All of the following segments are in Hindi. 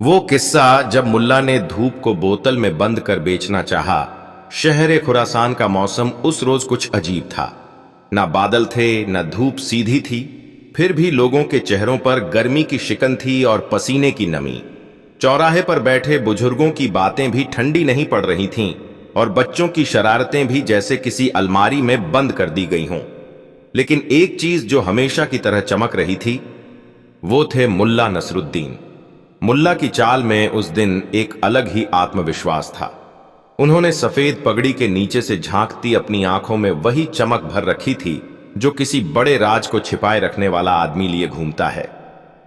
वो किस्सा जब मुल्ला ने धूप को बोतल में बंद कर बेचना चाहा। शहर खुरासान का मौसम उस रोज कुछ अजीब था। ना बादल थे, न धूप सीधी थी, फिर भी लोगों के चेहरों पर गर्मी की शिकन थी और पसीने की नमी। चौराहे पर बैठे बुजुर्गों की बातें भी ठंडी नहीं पड़ रही थीं और बच्चों की शरारतें भी जैसे किसी अलमारी में बंद कर दी गई हों। लेकिन एक चीज जो हमेशा की तरह चमक रही थी, वो थे मुल्ला नसरुद्दीन। मुल्ला की चाल में उस दिन एक अलग ही आत्मविश्वास था। उन्होंने सफेद पगड़ी के नीचे से झांकती अपनी आंखों में वही चमक भर रखी थी जो किसी बड़े राज को छिपाए रखने वाला आदमी लिए घूमता है।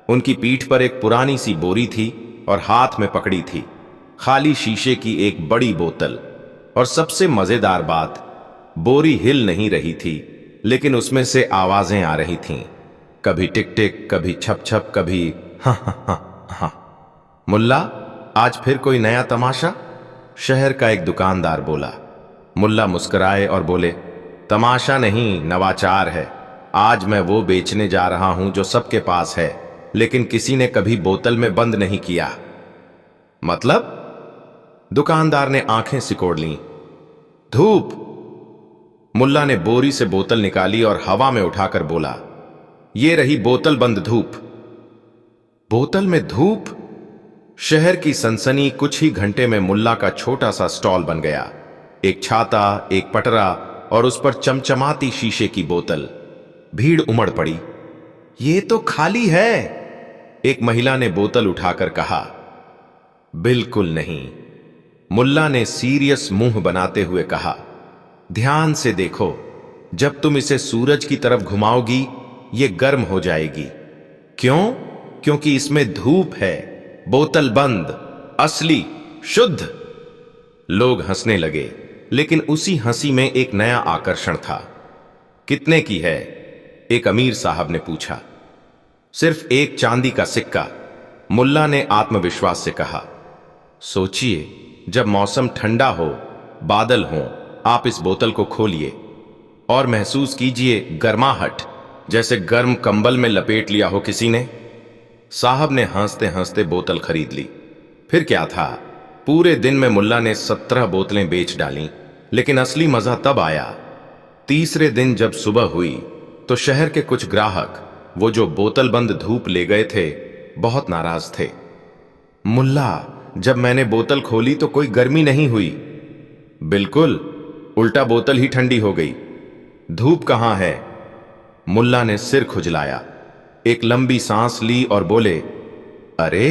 उनकी पीठ पर एक पुरानी सी बोरी थी और हाथ में पकड़ी थी खाली शीशे की एक बड़ी बोतल। और सबसे मजेदार बात, बोरी हिल नहीं रही थी, लेकिन उसमें से आवाजें आ रही थीं, कभी टिक टिक, कभी छप छप, कभी हाँ हाँ हाँ हाँ। मुल्ला, आज फिर कोई नया तमाशा? शहर का एक दुकानदार बोला। मुल्ला मुस्कुराए और बोले, तमाशा नहीं, नवाचार है। आज मैं वो बेचने जा रहा हूं जो सबके पास है, लेकिन किसी ने कभी बोतल में बंद नहीं किया। मतलब? दुकानदार ने आंखें सिकोड़ लीं। धूप। मुल्ला ने बोरी से बोतल निकाली और हवा में उठाकर बोला, ये रही बोतल बंद धूप। बोतल में धूप? शहर की सनसनी कुछ ही घंटे में मुल्ला का छोटा सा स्टॉल बन गया। एक छाता, एक पटरा और उस पर चमचमाती शीशे की बोतल। भीड़ उमड़ पड़ी। ये तो खाली है, एक महिला ने बोतल उठाकर कहा। बिल्कुल नहीं, मुल्ला ने सीरियस मुंह बनाते हुए कहा। ध्यान से देखो, जब तुम इसे सूरज की तरफ घुमाओगी ये गर्म हो जाएगी। क्यों? क्योंकि इसमें धूप है। बोतल बंद, असली, शुद्ध। लोग हंसने लगे, लेकिन उसी हंसी में एक नया आकर्षण था। कितने की है? एक अमीर साहब ने पूछा। सिर्फ एक चांदी का सिक्का, मुल्ला ने आत्मविश्वास से कहा। सोचिए, जब मौसम ठंडा हो, बादल हो, आप इस बोतल को खोलिए और महसूस कीजिए गर्माहट, जैसे गर्म कंबल में लपेट लिया हो किसी ने। साहब ने हंसते हंसते बोतल खरीद ली। फिर क्या था, पूरे दिन में मुल्ला ने 17 बोतलें बेच डालीं। लेकिन असली मजा तब आया। तीसरे दिन जब सुबह हुई तो शहर के कुछ ग्राहक, वो जो बोतल बंद धूप ले गए थे, बहुत नाराज थे। मुल्ला, जब मैंने बोतल खोली तो कोई गर्मी नहीं हुई। बिल्कुल, उल्टा बोतल ही ठंडी हो गई। धूप कहां है? मुल्ला ने सिर खुजलाया, एक लंबी सांस ली और बोले, अरे,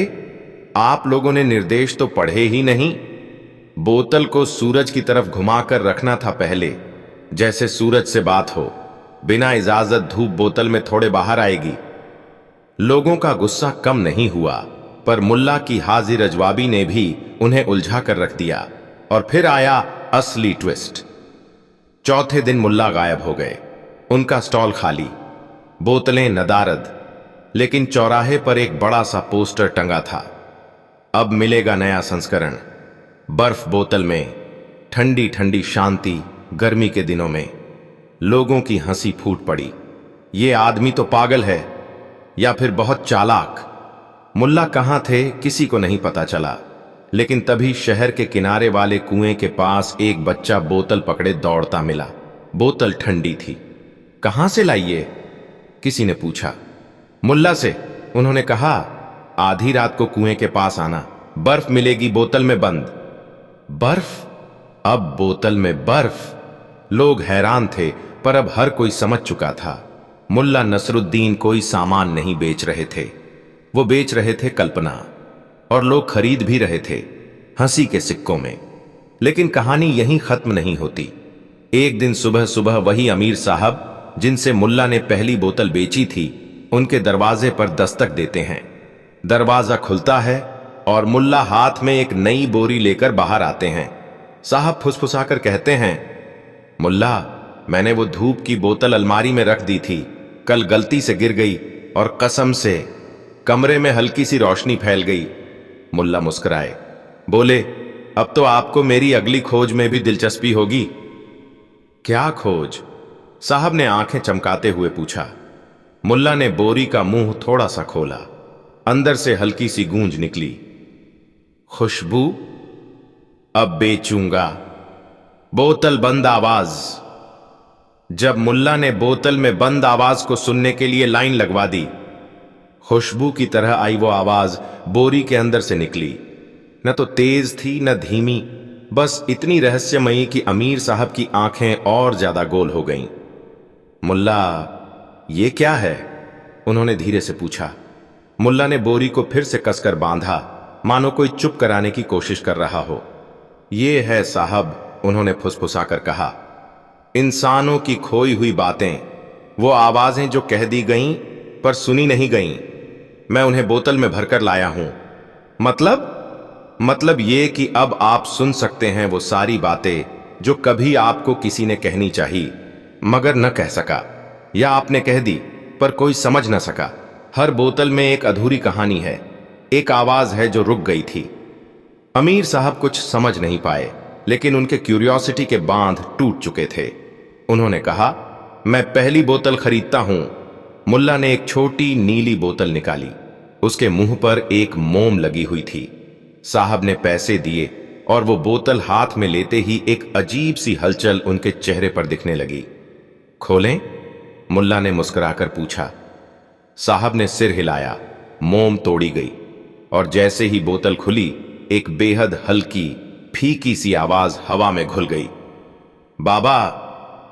आप लोगों ने निर्देश तो पढ़े ही नहीं। बोतल को सूरज की तरफ घुमाकर रखना था पहले, जैसे सूरज से बात हो। बिना इजाजत धूप बोतल में थोड़े बाहर आएगी। लोगों का गुस्सा कम नहीं हुआ, पर मुल्ला की हाजिर अजवाबी ने भी उन्हें उलझा कर रख दिया। और फिर आया असली ट्विस्ट। चौथे दिन मुल्ला गायब हो गए। उनका स्टॉल खाली, बोतलें नदारद, लेकिन चौराहे पर एक बड़ा सा पोस्टर टंगा था। अब मिलेगा नया संस्करण, बर्फ बोतल में, ठंडी ठंडी शांति गर्मी के दिनों में। लोगों की हंसी फूट पड़ी। ये आदमी तो पागल है या फिर बहुत चालाक। मुल्ला कहां थे किसी को नहीं पता चला, लेकिन तभी शहर के किनारे वाले कुएं के पास एक बच्चा बोतल पकड़े दौड़ता मिला। बोतल ठंडी थी। कहां से लाइए? किसी ने पूछा। मुल्ला से, उन्होंने कहा। आधी रात को कुएं के पास आना, बर्फ मिलेगी बोतल में बंद। बर्फ? अब बोतल में बर्फ? लोग हैरान थे, पर अब हर कोई समझ चुका था। मुल्ला नसरुद्दीन कोई सामान नहीं बेच रहे थे, वो बेच रहे थे कल्पना। और लोग खरीद भी रहे थे, हंसी के सिक्कों में। लेकिन कहानी यहीं खत्म नहीं होती। एक दिन सुबह सुबह वही अमीर साहब जिनसे मुल्ला ने पहली बोतल बेची थी, उनके दरवाजे पर दस्तक देते हैं। दरवाजा खुलता है और मुल्ला हाथ में एक नई बोरी लेकर बाहर आते हैं। साहब फुसफुसाकर कहते हैं, मुल्ला, मैंने वो धूप की बोतल अलमारी में रख दी थी, कल गलती से गिर गई और कसम से कमरे में हल्की सी रोशनी फैल गई। मुल्ला मुस्कुराए, बोले, अब तो आपको मेरी अगली खोज में भी दिलचस्पी होगी। क्या खोज? साहब ने आंखें चमकाते हुए पूछा। मुल्ला ने बोरी का मुंह थोड़ा सा खोला। अंदर से हल्की सी गूंज निकली, खुशबू, अब बेचूंगा। बोतल बंद आवाज। जब मुल्ला ने बोतल में बंद आवाज को सुनने के लिए लाइन लगवा दी, खुशबू की तरह आई वो आवाज बोरी के अंदर से निकली। न तो तेज थी न धीमी, बस इतनी रहस्यमयी कि अमीर साहब की आंखें और ज्यादा गोल हो गईं। मुल्ला, ये क्या है? उन्होंने धीरे से पूछा। मुल्ला ने बोरी को फिर से कसकर बांधा, मानो कोई चुप कराने की कोशिश कर रहा हो। ये है साहब, उन्होंने फुसफुसाकर कहा, इंसानों की खोई हुई बातें, वो आवाजें जो कह दी गईं पर सुनी नहीं गईं। मैं उन्हें बोतल में भरकर लाया हूं। मतलब ये कि अब आप सुन सकते हैं वो सारी बातें जो कभी आपको किसी ने कहनी चाहिए मगर न कह सका, या आपने कह दी पर कोई समझ न सका। हर बोतल में एक अधूरी कहानी है, एक आवाज है जो रुक गई थी। अमीर साहब कुछ समझ नहीं पाए, लेकिन उनके क्यूरियोसिटी के बांध टूट चुके थे। उन्होंने कहा, मैं पहली बोतल खरीदता हूं। मुल्ला ने एक छोटी नीली बोतल निकाली। उसके मुंह पर एक मोम लगी हुई थी। साहब ने पैसे दिए और वो बोतल हाथ में लेते ही एक अजीब सी हलचल उनके चेहरे पर दिखने लगी। खोलें? मुल्ला ने मुस्कुराकर पूछा। साहब ने सिर हिलाया। मोम तोड़ी गई और जैसे ही बोतल खुली, एक बेहद हल्की फीकी सी आवाज हवा में घुल गई। बाबा,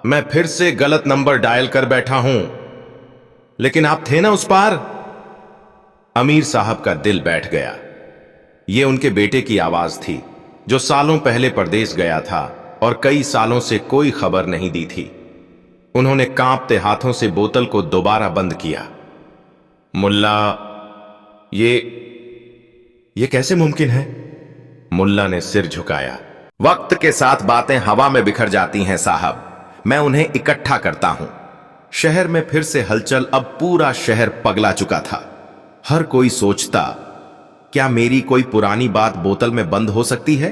मैं फिर से गलत नंबर डायल कर बैठा हूं, लेकिन आप थे ना उस पार। अमीर साहब का दिल बैठ गया। यह उनके बेटे की आवाज थी, जो सालों पहले परदेश गया था और कई सालों से कोई खबर नहीं दी थी। उन्होंने कांपते हाथों से बोतल को दोबारा बंद किया। मुल्ला, ये कैसे मुमकिन है? मुल्ला ने सिर झुकाया। वक्त के साथ बातें हवा में बिखर जाती हैं साहब, मैं उन्हें इकट्ठा करता हूं। शहर में फिर से हलचल। अब पूरा शहर पगला चुका था। हर कोई सोचता, क्या मेरी कोई पुरानी बात बोतल में बंद हो सकती है?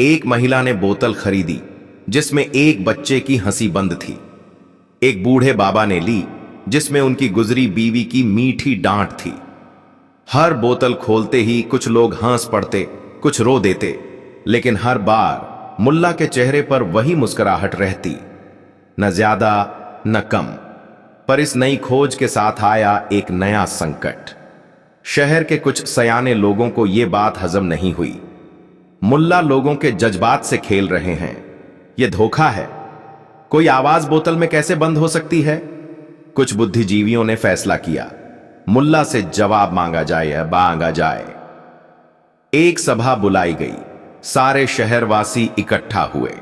एक महिला ने बोतल खरीदी जिसमें एक बच्चे की हंसी बंद थी। एक बूढ़े बाबा ने ली जिसमें उनकी गुजरी बीवी की मीठी डांट थी। हर बोतल खोलते ही कुछ लोग हंस पड़ते, कुछ रो देते, लेकिन हर बार मुल्ला के चेहरे पर वही मुस्कुराहट रहती, न ज्यादा न कम। पर इस नई खोज के साथ आया एक नया संकट। शहर के कुछ सयाने लोगों को यह बात हजम नहीं हुई। मुल्ला लोगों के जज्बात से खेल रहे हैं, यह धोखा है। कोई आवाज बोतल में कैसे बंद हो सकती है? कुछ बुद्धिजीवियों ने फैसला किया, मुल्ला से जवाब मांगा जाए या मांगा जाए। एक सभा बुलाई गई। सारे शहरवासी इकट्ठा हुए।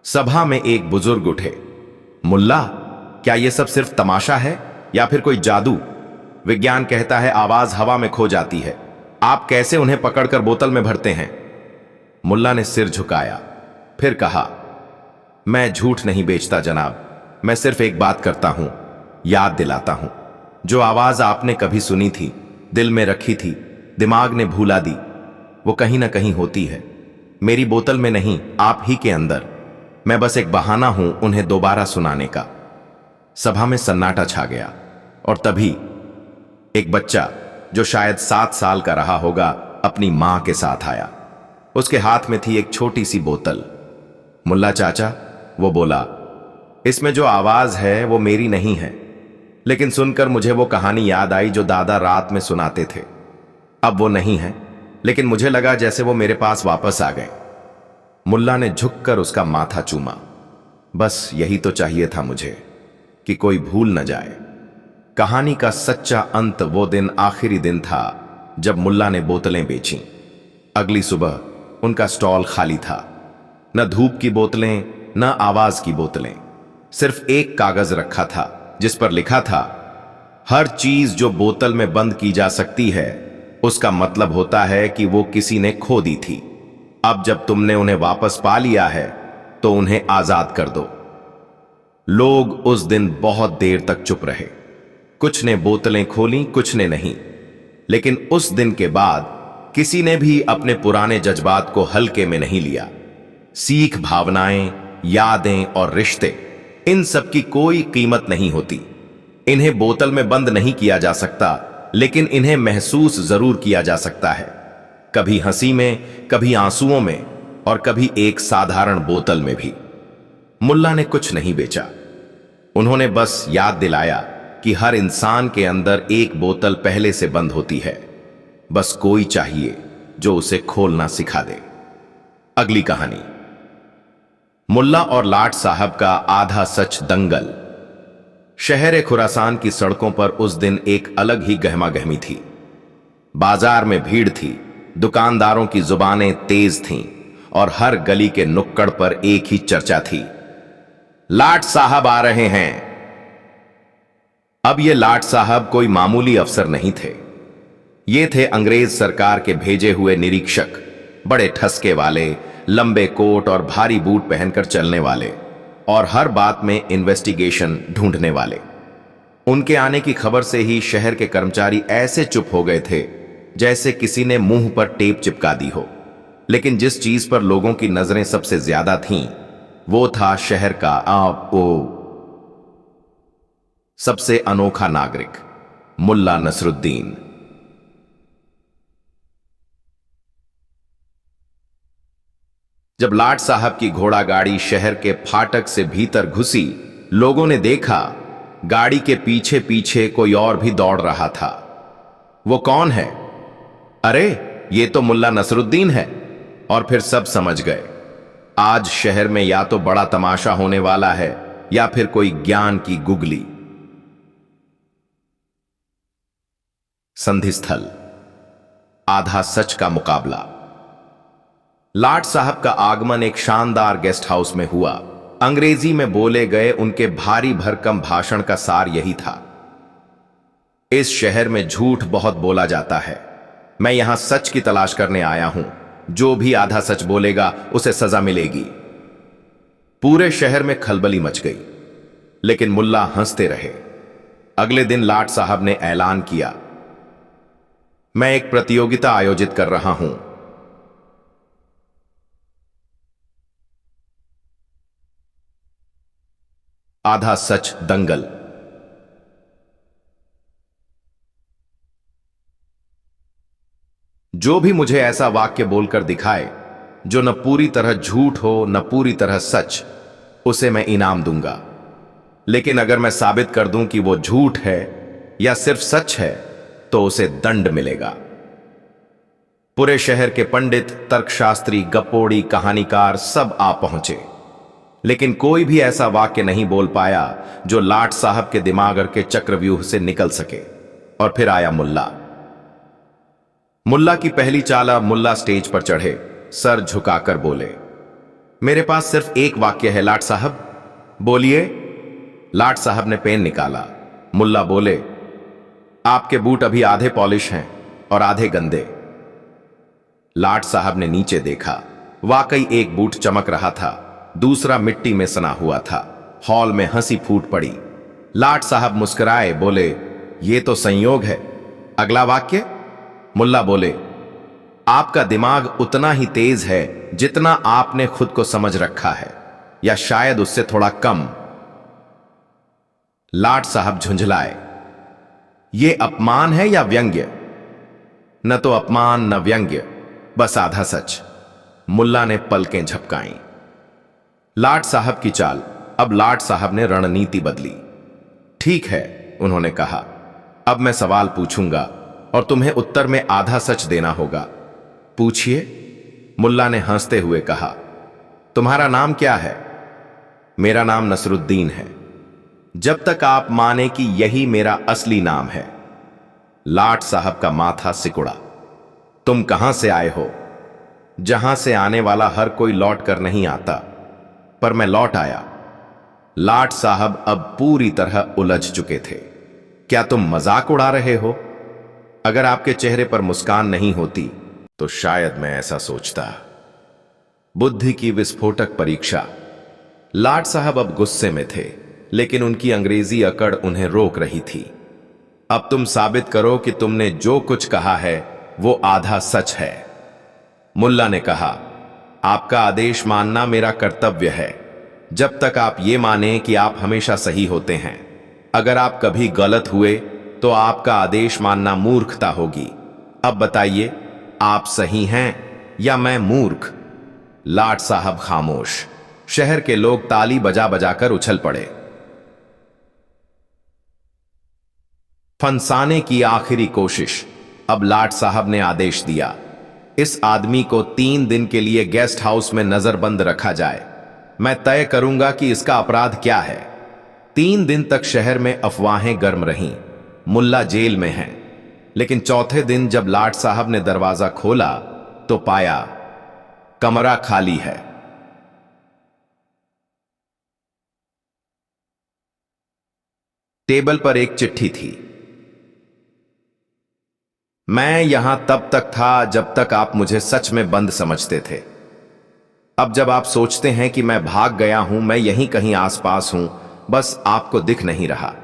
सभा में एक बुजुर्ग उठे। मुल्ला, क्या यह सब सिर्फ तमाशा है या फिर कोई जादू? विज्ञान कहता है आवाज हवा में खो जाती है, आप कैसे उन्हें पकड़कर बोतल में भरते हैं? मुल्ला ने सिर झुकाया, फिर कहा, मैं झूठ नहीं बेचता जनाब, मैं सिर्फ एक बात करता हूं, याद दिलाता हूं। जो आवाज आपने कभी सुनी थी, दिल में रखी थी, दिमाग ने भूला दी, वो कहीं ना कहीं होती है। मेरी बोतल में नहीं, आप ही के अंदर। मैं बस एक बहाना हूं उन्हें दोबारा सुनाने का। सभा में सन्नाटा छा गया और तभी एक बच्चा, जो शायद 7 साल का रहा होगा, अपनी मां के साथ आया। उसके हाथ में थी एक छोटी सी बोतल। मुल्ला चाचा, वो बोला, इसमें जो आवाज है वो मेरी नहीं है, लेकिन सुनकर मुझे वो कहानी याद आई जो दादा रात में सुनाते थे। अब वो नहीं है, लेकिन मुझे लगा जैसे वो मेरे पास वापस आ गए। मुल्ला ने झुककर उसका माथा चूमा। बस यही तो चाहिए था मुझे, कि कोई भूल न जाए। कहानी का सच्चा अंत वो दिन आखिरी दिन था जब मुल्ला ने बोतलें बेचीं। अगली सुबह उनका स्टॉल खाली था। न धूप की बोतलें, न आवाज की बोतलें, सिर्फ एक कागज रखा था जिस पर लिखा था, हर चीज जो बोतल में बंद की जा सकती है, उसका मतलब होता है कि वो किसी ने खो दी थी। अब जब तुमने उन्हें वापस पा लिया है, तो उन्हें आजाद कर दो। लोग उस दिन बहुत देर तक चुप रहे। कुछ ने बोतलें खोलीं, कुछ ने नहीं। लेकिन उस दिन के बाद किसी ने भी अपने पुराने जज्बात को हल्के में नहीं लिया। सीख, भावनाएं, यादें और रिश्ते, इन सब की कोई कीमत नहीं होती। इन्हें बोतल में बंद नहीं किया जा सकता, लेकिन इन्हें महसूस जरूर किया जा सकता है। कभी हंसी में, कभी आंसुओं में और कभी एक साधारण बोतल में भी। मुल्ला ने कुछ नहीं बेचा। उन्होंने बस याद दिलाया कि हर इंसान के अंदर एक बोतल पहले से बंद होती है, बस कोई चाहिए जो उसे खोलना सिखा दे। अगली कहानी, मुल्ला और लाट साहब का आधा सच दंगल। शहर खुरासान की सड़कों पर उस दिन एक अलग ही गहमागहमी थी। बाजार में भीड़ थी, दुकानदारों की जुबानें तेज थीं और हर गली के नुक्कड़ पर एक ही चर्चा थी, लाट साहब आ रहे हैं। अब ये लाट साहब कोई मामूली अफसर नहीं थे। ये थे अंग्रेज सरकार के भेजे हुए निरीक्षक, बड़े ठसके वाले, लंबे कोट और भारी बूट पहनकर चलने वाले और हर बात में इन्वेस्टिगेशन ढूंढने वाले। उनके आने की खबर से ही शहर के कर्मचारी ऐसे चुप हो गए थे जैसे किसी ने मुंह पर टेप चिपका दी हो। लेकिन जिस चीज पर लोगों की नजरें सबसे ज्यादा थीं, वो था शहर का सबसे अनोखा नागरिक, मुल्ला नसरुद्दीन। जब लाट साहब की घोड़ा गाड़ी शहर के फाटक से भीतर घुसी, लोगों ने देखा गाड़ी के पीछे पीछे कोई और भी दौड़ रहा था। वो कौन है? अरे ये तो मुल्ला नसरुद्दीन है। और फिर सब समझ गए, आज शहर में या तो बड़ा तमाशा होने वाला है या फिर कोई ज्ञान की गुगली। संधि स्थल, आधा सच का मुकाबला। लाट साहब का आगमन एक शानदार गेस्ट हाउस में हुआ। अंग्रेजी में बोले गए उनके भारी भरकम भाषण का सार यही था, इस शहर में झूठ बहुत बोला जाता है, मैं यहां सच की तलाश करने आया हूं। जो भी आधा सच बोलेगा उसे सजा मिलेगी। पूरे शहर में खलबली मच गई, लेकिन मुल्ला हंसते रहे। अगले दिन लाट साहब ने ऐलान किया, मैं एक प्रतियोगिता आयोजित कर रहा हूं। आधा सच दंगल। जो भी मुझे ऐसा वाक्य बोलकर दिखाए जो न पूरी तरह झूठ हो न पूरी तरह सच, उसे मैं इनाम दूंगा। लेकिन अगर मैं साबित कर दूं कि वो झूठ है या सिर्फ सच है, तो उसे दंड मिलेगा। पूरे शहर के पंडित, तर्कशास्त्री, गप्पोड़ी, कहानीकार सब आ पहुंचे, लेकिन कोई भी ऐसा वाक्य नहीं बोल पाया जो लाट साहब के दिमाग के चक्रव्यूह से निकल सके। और फिर आया मुल्ला। मुल्ला की पहली चाला, मुल्ला स्टेज पर चढ़े, सर झुकाकर बोले, मेरे पास सिर्फ एक वाक्य है लाट साहब, बोलिए। लाट साहब ने पेन निकाला। मुल्ला बोले, आपके बूट अभी आधे पॉलिश हैं और आधे गंदे। लाट साहब ने नीचे देखा, वाकई एक बूट चमक रहा था, दूसरा मिट्टी में सना हुआ था। हॉल में हंसी फूट पड़ी। लाट साहब मुस्कुराए, बोले, ये तो संयोग है। अगला वाक्य? मुल्ला बोले, आपका दिमाग उतना ही तेज है जितना आपने खुद को समझ रखा है, या शायद उससे थोड़ा कम। लाट साहब झुंझलाए, यह अपमान है या व्यंग्य? न तो अपमान न व्यंग्य, बस आधा सच। मुल्ला ने पलकें झपकाई। लाट साहब की चाल। अब लाट साहब ने रणनीति बदली। ठीक है, उन्होंने कहा, अब मैं सवाल पूछूंगा और तुम्हें उत्तर में आधा सच देना होगा। पूछिए। मुल्ला ने हंसते हुए कहा, तुम्हारा नाम क्या है? मेरा नाम नसरुद्दीन है। जब तक आप माने कि यही मेरा असली नाम है। लाट साहब का माथा सिकुड़ा। तुम कहां से आए हो? जहां से आने वाला हर कोई लौट कर नहीं आता, पर मैं लौट आया। लाट साहब अब पूरी तरह उलझ चुके थे। क्या तुम मजाक उड़ा रहे हो? अगर आपके चेहरे पर मुस्कान नहीं होती तो शायद मैं ऐसा सोचता। बुद्धि की विस्फोटक परीक्षा। लाट साहब अब गुस्से में थे, लेकिन उनकी अंग्रेजी अकड़ उन्हें रोक रही थी। अब तुम साबित करो कि तुमने जो कुछ कहा है वो आधा सच है। मुल्ला ने कहा, आपका आदेश मानना मेरा कर्तव्य है, जब तक आप ये माने कि आप हमेशा सही होते हैं। अगर आप कभी गलत हुए तो आपका आदेश मानना मूर्खता होगी। अब बताइए, आप सही हैं या मैं मूर्ख? लाट साहब खामोश। शहर के लोग ताली बजा बजाकर उछल पड़े। फंसाने की आखिरी कोशिश। अब लाट साहब ने आदेश दिया, इस आदमी को 3 दिन के लिए गेस्ट हाउस में नजरबंद रखा जाए। मैं तय करूंगा कि इसका अपराध क्या है। 3 दिन तक शहर में अफवाहें गर्म रहीं। मुल्ला जेल में है। लेकिन चौथे दिन जब लाट साहब ने दरवाजा खोला तो पाया कमरा खाली है। टेबल पर एक चिट्ठी थी। मैं यहां तब तक था जब तक आप मुझे सच में बंद समझते थे। अब जब आप सोचते हैं कि मैं भाग गया हूं, मैं यहीं कहीं आसपास हूं, बस आपको दिख नहीं रहा।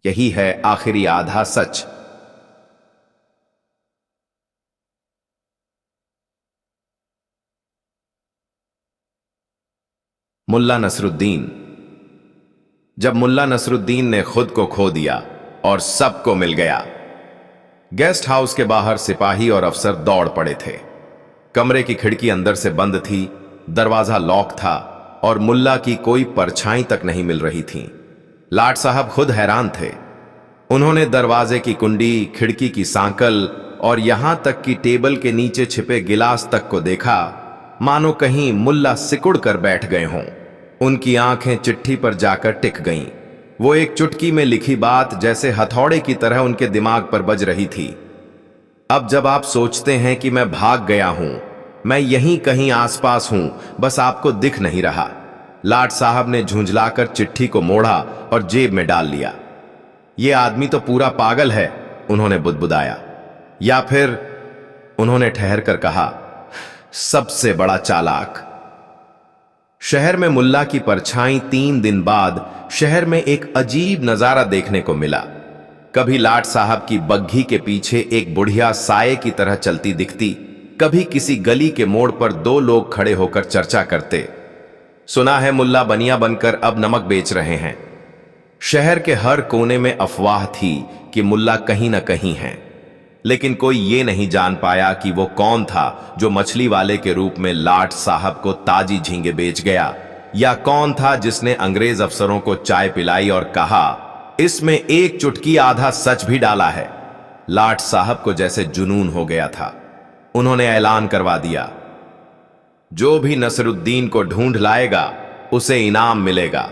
यही है आखिरी आधा सच। मुल्ला नसरुद्दीन। जब मुल्ला नसरुद्दीन ने खुद को खो दिया और सबको मिल गया। गेस्ट हाउस के बाहर सिपाही और अफसर दौड़ पड़े थे। कमरे की खिड़की अंदर से बंद थी, दरवाजा लॉक था और मुल्ला की कोई परछाई तक नहीं मिल रही थी। लाट साहब खुद हैरान थे। उन्होंने दरवाजे की कुंडी, खिड़की की सांकल और यहां तक कि टेबल के नीचे छिपे गिलास तक को देखा, मानो कहीं मुल्ला सिकुड़ कर बैठ गए हों। उनकी आंखें चिट्ठी पर जाकर टिक गईं। वो एक चुटकी में लिखी बात जैसे हथौड़े की तरह उनके दिमाग पर बज रही थी। अब जब आप सोचते हैं कि मैं भाग गया हूं, मैं यहीं कहीं आसपास हूं, बस आपको दिख नहीं रहा। लाट साहब ने झुंझलाकर चिट्ठी को मोड़ा और जेब में डाल लिया। ये आदमी तो पूरा पागल है, उन्होंने बुदबुदाया। या फिर उन्होंने ठहर कर कहा, सबसे बड़ा चालाक। शहर में मुल्ला की परछाई 3 दिन बाद शहर में एक अजीब नजारा देखने को मिला। कभी लाट साहब की बग्घी के पीछे एक बुढ़िया साये की तरह चलती दिखती, कभी किसी गली के मोड़ पर 2 लोग खड़े होकर चर्चा करते। सुना है मुल्ला बनिया बनकर अब नमक बेच रहे हैं। शहर के हर कोने में अफवाह थी कि मुल्ला कहीं न कहीं हैं, लेकिन कोई ये नहीं जान पाया कि वो कौन था जो मछली वाले के रूप में लाट साहब को ताजी झींगे बेच गया, या कौन था जिसने अंग्रेज अफसरों को चाय पिलाई और कहा, इसमें एक चुटकी आधा सच भी डाला है। लाट साहब को जैसे जुनून हो गया था। उन्होंने ऐलान करवा दिया, जो भी नसरुद्दीन को ढूंढ लाएगा उसे इनाम मिलेगा।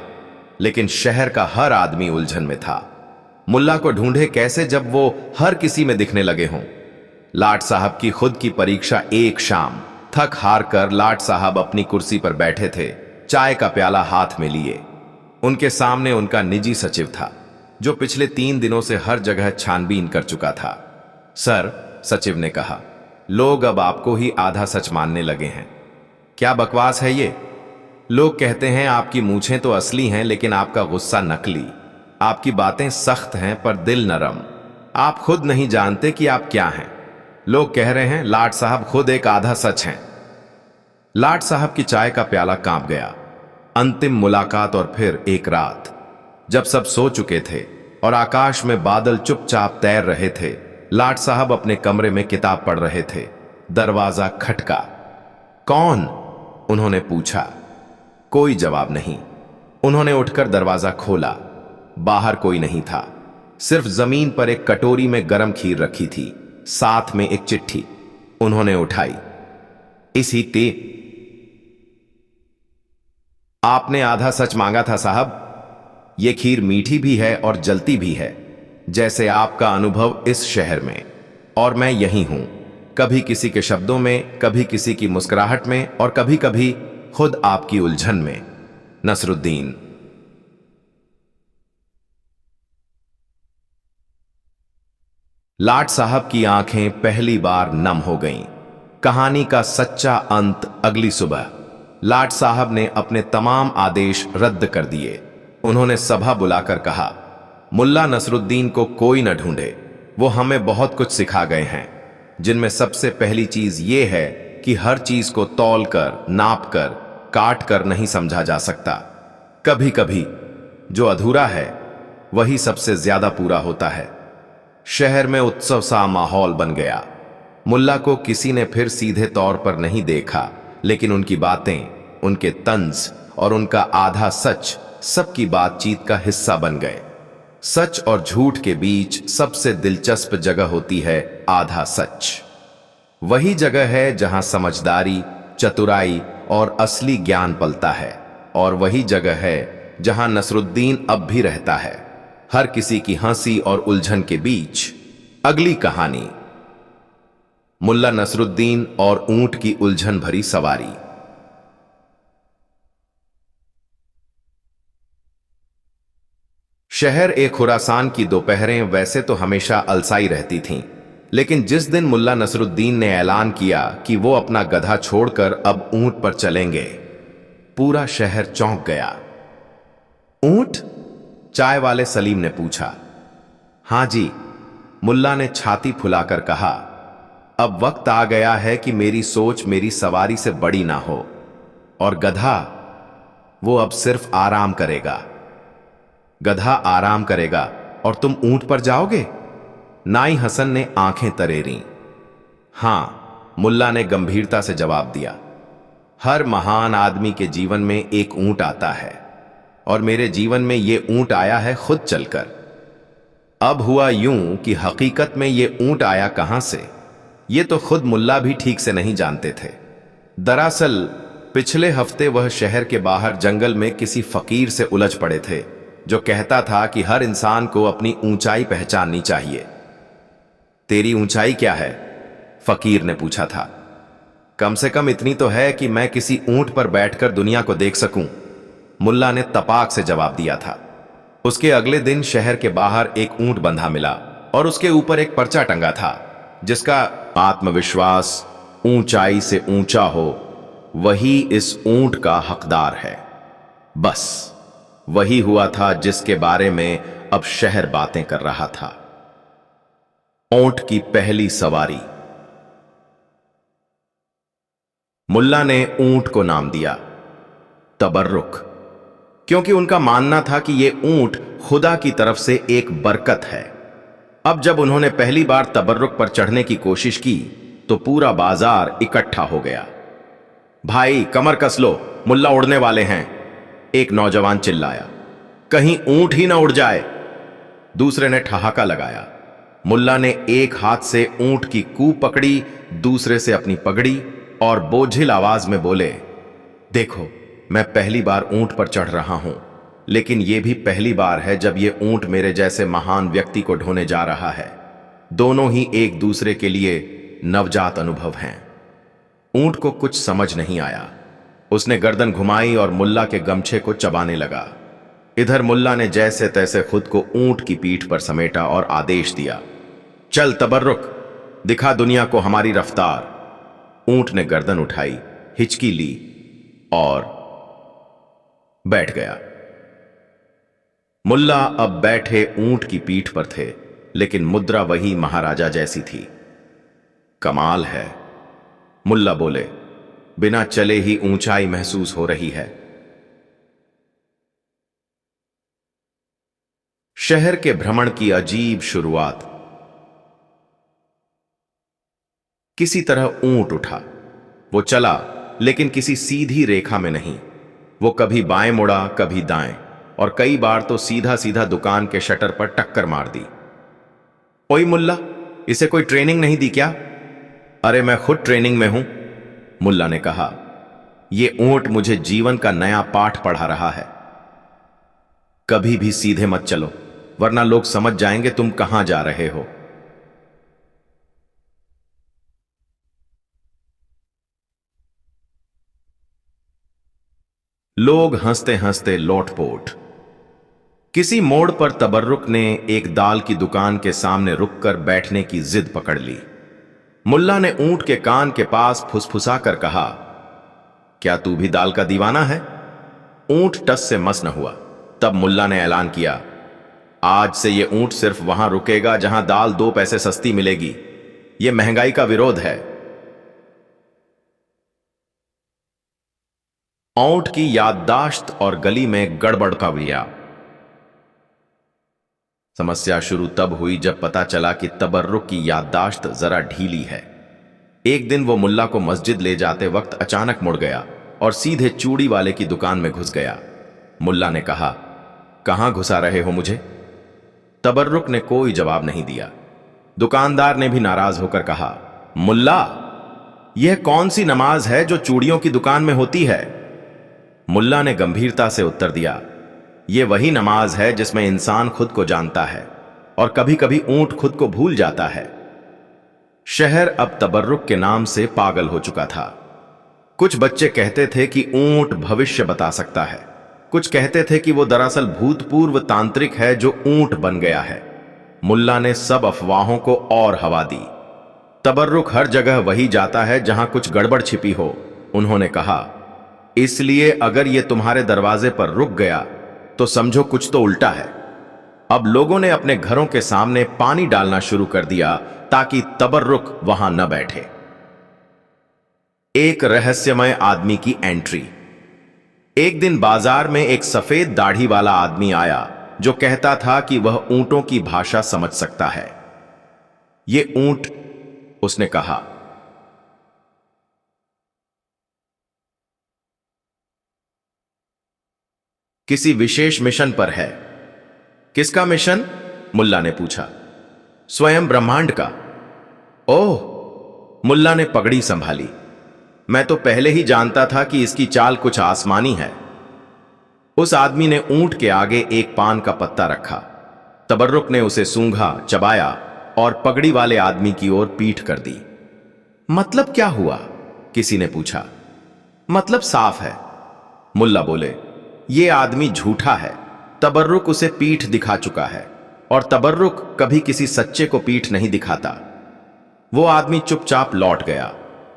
लेकिन शहर का हर आदमी उलझन में था। मुल्ला को ढूंढे कैसे जब वो हर किसी में दिखने लगे हों। लाट साहब की खुद की परीक्षा। एक शाम थक हार कर लाट साहब अपनी कुर्सी पर बैठे थे, चाय का प्याला हाथ में लिए। उनके सामने उनका निजी सचिव था, जो पिछले 3 दिनों से हर जगह छानबीन कर चुका था। सर, सचिव ने कहा, लोग अब आपको ही आधा सच मानने लगे हैं। क्या बकवास है ये? लोग कहते हैं आपकी मूछें तो असली हैं, लेकिन आपका गुस्सा नकली। आपकी बातें सख्त हैं पर दिल नरम। आप खुद नहीं जानते कि आप क्या हैं। लोग कह रहे हैं लाट साहब खुद एक आधा सच हैं। लाट साहब की चाय का प्याला कांप गया। अंतिम मुलाकात और फिर एक रात, जब सब सो चुके थे और आकाश में बादल चुपचाप तैर रहे थे, लाट साहब अपने कमरे में किताब पढ़ रहे थे। दरवाजा खटका। कौन? उन्होंने पूछा। कोई जवाब नहीं। उन्होंने उठकर दरवाजा खोला। बाहर कोई नहीं था। सिर्फ जमीन पर एक कटोरी में गरम खीर रखी थी, साथ में एक चिट्ठी। उन्होंने उठाई। इसी ते आपने आधा सच मांगा था साहब। यह खीर मीठी भी है और जलती भी है, जैसे आपका अनुभव इस शहर में। और मैं यही हूं, कभी किसी के शब्दों में, कभी किसी की मुस्कुराहट में, और कभी कभी खुद आपकी उलझन में। नसरुद्दीन। लाट साहब की आंखें पहली बार नम हो गईं। कहानी का सच्चा अंत अगली सुबह। लाट साहब ने अपने तमाम आदेश रद्द कर दिए। उन्होंने सभा बुलाकर कहा, मुल्ला नसरुद्दीन को कोई न ढूंढे। वो हमें बहुत कुछ सिखा गए हैं, जिनमें सबसे पहली चीज ये है कि हर चीज को तौल कर, नाप कर, काट कर नहीं समझा जा सकता। कभी कभी जो अधूरा है वही सबसे ज्यादा पूरा होता है। शहर में उत्सव सा माहौल बन गया। मुल्ला को किसी ने फिर सीधे तौर पर नहीं देखा, लेकिन उनकी बातें, उनके तंज और उनका आधा सच सबकी बातचीत का हिस्सा बन गए। सच और झूठ के बीच सबसे दिलचस्प जगह होती है आधा सच। वही जगह है जहां समझदारी, चतुराई और असली ज्ञान पलता है। और वही जगह है जहां नसरुद्दीन अब भी रहता है, हर किसी की हंसी और उलझन के बीच। अगली कहानी, मुल्ला नसरुद्दीन और ऊंट की उलझन भरी सवारी। शहर ए खुरासान की दोपहरें वैसे तो हमेशा अलसाई रहती थीं, लेकिन जिस दिन मुल्ला नसरुद्दीन ने ऐलान किया कि वो अपना गधा छोड़कर अब ऊंट पर चलेंगे, पूरा शहर चौंक गया। ऊंट? चाय वाले सलीम ने पूछा। हां जी, मुल्ला ने छाती फुलाकर कहा। अब वक्त आ गया है कि मेरी सोच मेरी सवारी से बड़ी ना हो। और गधा, वो अब सिर्फ आराम करेगा। गधा आराम करेगा और तुम ऊंट पर जाओगे? नाई हसन ने आंखें तरेरी। हां, मुल्ला ने गंभीरता से जवाब दिया। हर महान आदमी के जीवन में एक ऊंट आता है, और मेरे जीवन में यह ऊंट आया है खुद चलकर। अब हुआ यूं कि हकीकत में यह ऊंट आया कहां से, यह तो खुद मुल्ला भी ठीक से नहीं जानते थे। दरअसल पिछले हफ्ते वह शहर के बाहर जंगल में किसी फकीर से उलझ पड़े थे, जो कहता था कि हर इंसान को अपनी ऊंचाई पहचाननी चाहिए। तेरी ऊंचाई क्या है? फकीर ने पूछा था। कम से कम इतनी तो है कि मैं किसी ऊंट पर बैठकर दुनिया को देख सकूं, मुल्ला ने तपाक से जवाब दिया था। उसके अगले दिन शहर के बाहर एक ऊंट बंधा मिला, और उसके ऊपर एक पर्चा टंगा था जिसका आत्मविश्वास ऊंचाई से ऊंचा हो, वही इस ऊंट का हकदार है। बस वही हुआ था जिसके बारे में अब शहर बातें कर रहा था। ऊंट की पहली सवारी। मुल्ला ने ऊंट को नाम दिया तबर्रुक, क्योंकि उनका मानना था कि यह ऊंट खुदा की तरफ से एक बरकत है। अब जब उन्होंने पहली बार तबर्रुक पर चढ़ने की कोशिश की तो पूरा बाजार इकट्ठा हो गया। भाई कमर कस लो, मुल्ला उड़ने वाले हैं, एक नौजवान चिल्लाया। कहीं ऊंट ही ना उड़ जाए, दूसरे ने ठहाका लगाया। मुल्ला ने एक हाथ से ऊंट की कूप पकड़ी, दूसरे से अपनी पगड़ी, और बोझिल आवाज में बोले, देखो, मैं पहली बार ऊंट पर चढ़ रहा हूं, लेकिन यह भी पहली बार है जब यह ऊंट मेरे जैसे महान व्यक्ति को ढोने जा रहा है। दोनों ही एक दूसरे के लिए नवजात अनुभव हैं। ऊंट को कुछ समझ नहीं आया। उसने गर्दन घुमाई और मुल्ला के गमछे को चबाने लगा। इधर मुल्ला ने जैसे तैसे खुद को ऊंट की पीठ पर समेटा और आदेश दिया, चल तबर्रुक, दिखा दुनिया को हमारी रफ्तार। ऊंट ने गर्दन उठाई, हिचकी ली और बैठ गया। मुल्ला अब बैठे ऊंट की पीठ पर थे, लेकिन मुद्रा वही महाराजा जैसी थी। कमाल है, मुल्ला बोले, बिना चले ही ऊंचाई महसूस हो रही है। शहर के भ्रमण की अजीब शुरुआत। किसी तरह ऊंट उठा। वो चला, लेकिन किसी सीधी रेखा में नहीं। वो कभी बाएं मुड़ा, कभी दाएं, और कई बार तो सीधा सीधा दुकान के शटर पर टक्कर मार दी। ओए मुल्ला, इसे कोई ट्रेनिंग नहीं दी क्या? अरे मैं खुद ट्रेनिंग में हूं, मुल्ला ने कहा। यह ऊंट मुझे जीवन का नया पाठ पढ़ा रहा है। कभी भी सीधे मत चलो, वरना लोग समझ जाएंगे तुम कहां जा रहे हो। लोग हंसते हंसते लोटपोट। किसी मोड़ पर तबर्रुक ने एक दाल की दुकान के सामने रुककर बैठने की जिद पकड़ ली। मुल्ला ने ऊंट के कान के पास फुसफुसाकर कहा, क्या तू भी दाल का दीवाना है? ऊंट टस से मस न हुआ। तब मुल्ला ने ऐलान किया, आज से यह ऊंट सिर्फ वहां रुकेगा जहां दाल 2 पैसे सस्ती मिलेगी। यह महंगाई का विरोध है। ऊंट की याददाश्त और गली में गड़बड़ का विया। समस्या शुरू तब हुई जब पता चला कि तबर्रुक की याददाश्त जरा ढीली है। एक दिन वो मुल्ला को मस्जिद ले जाते वक्त अचानक मुड़ गया और सीधे चूड़ी वाले की दुकान में घुस गया। मुल्ला ने कहा, कहां घुसा रहे हो मुझे? तबर्रुक ने कोई जवाब नहीं दिया। दुकानदार ने भी नाराज होकर कहा, मुल्ला, यह कौन सी नमाज है जो चूड़ियों की दुकान में होती है? मुल्ला ने गंभीरता से उत्तर दिया, यह वही नमाज है जिसमें इंसान खुद को जानता है और कभी कभी ऊंट खुद को भूल जाता है। शहर अब तबर्रुक के नाम से पागल हो चुका था। कुछ बच्चे कहते थे कि ऊंट भविष्य बता सकता है, कुछ कहते थे कि वो दरअसल भूतपूर्व तांत्रिक है जो ऊंट बन गया है। मुल्ला ने सब अफवाहों को और हवा दी। तबर्रुक हर जगह वही जाता है जहां कुछ गड़बड़ छिपी हो, उन्होंने कहा। इसलिए अगर ये तुम्हारे दरवाजे पर रुक गया तो समझो कुछ तो उल्टा है। अब लोगों ने अपने घरों के सामने पानी डालना शुरू कर दिया ताकि तबर्रुक वहां न बैठे। एक रहस्यमय आदमी की एंट्री। एक दिन बाजार में एक सफेद दाढ़ी वाला आदमी आया जो कहता था कि वह ऊंटों की भाषा समझ सकता है। ये ऊंट, उसने कहा, किसी विशेष मिशन पर है। किसका मिशन? मुल्ला ने पूछा। स्वयं ब्रह्मांड का। ओह, मुल्ला ने पगड़ी संभाली। मैं तो पहले ही जानता था कि इसकी चाल कुछ आसमानी है। उस आदमी ने ऊंट के आगे एक पान का पत्ता रखा। तबर्रुक ने उसे सूंघा, चबाया और पगड़ी वाले आदमी की ओर पीठ कर दी। मतलब क्या हुआ? किसी ने पूछा। मतलब साफ है, मुल्ला बोले। ये आदमी झूठा है। तबर्रुक उसे पीठ दिखा चुका है और तबर्रुक कभी किसी सच्चे को पीठ नहीं दिखाता। वो आदमी चुपचाप लौट गया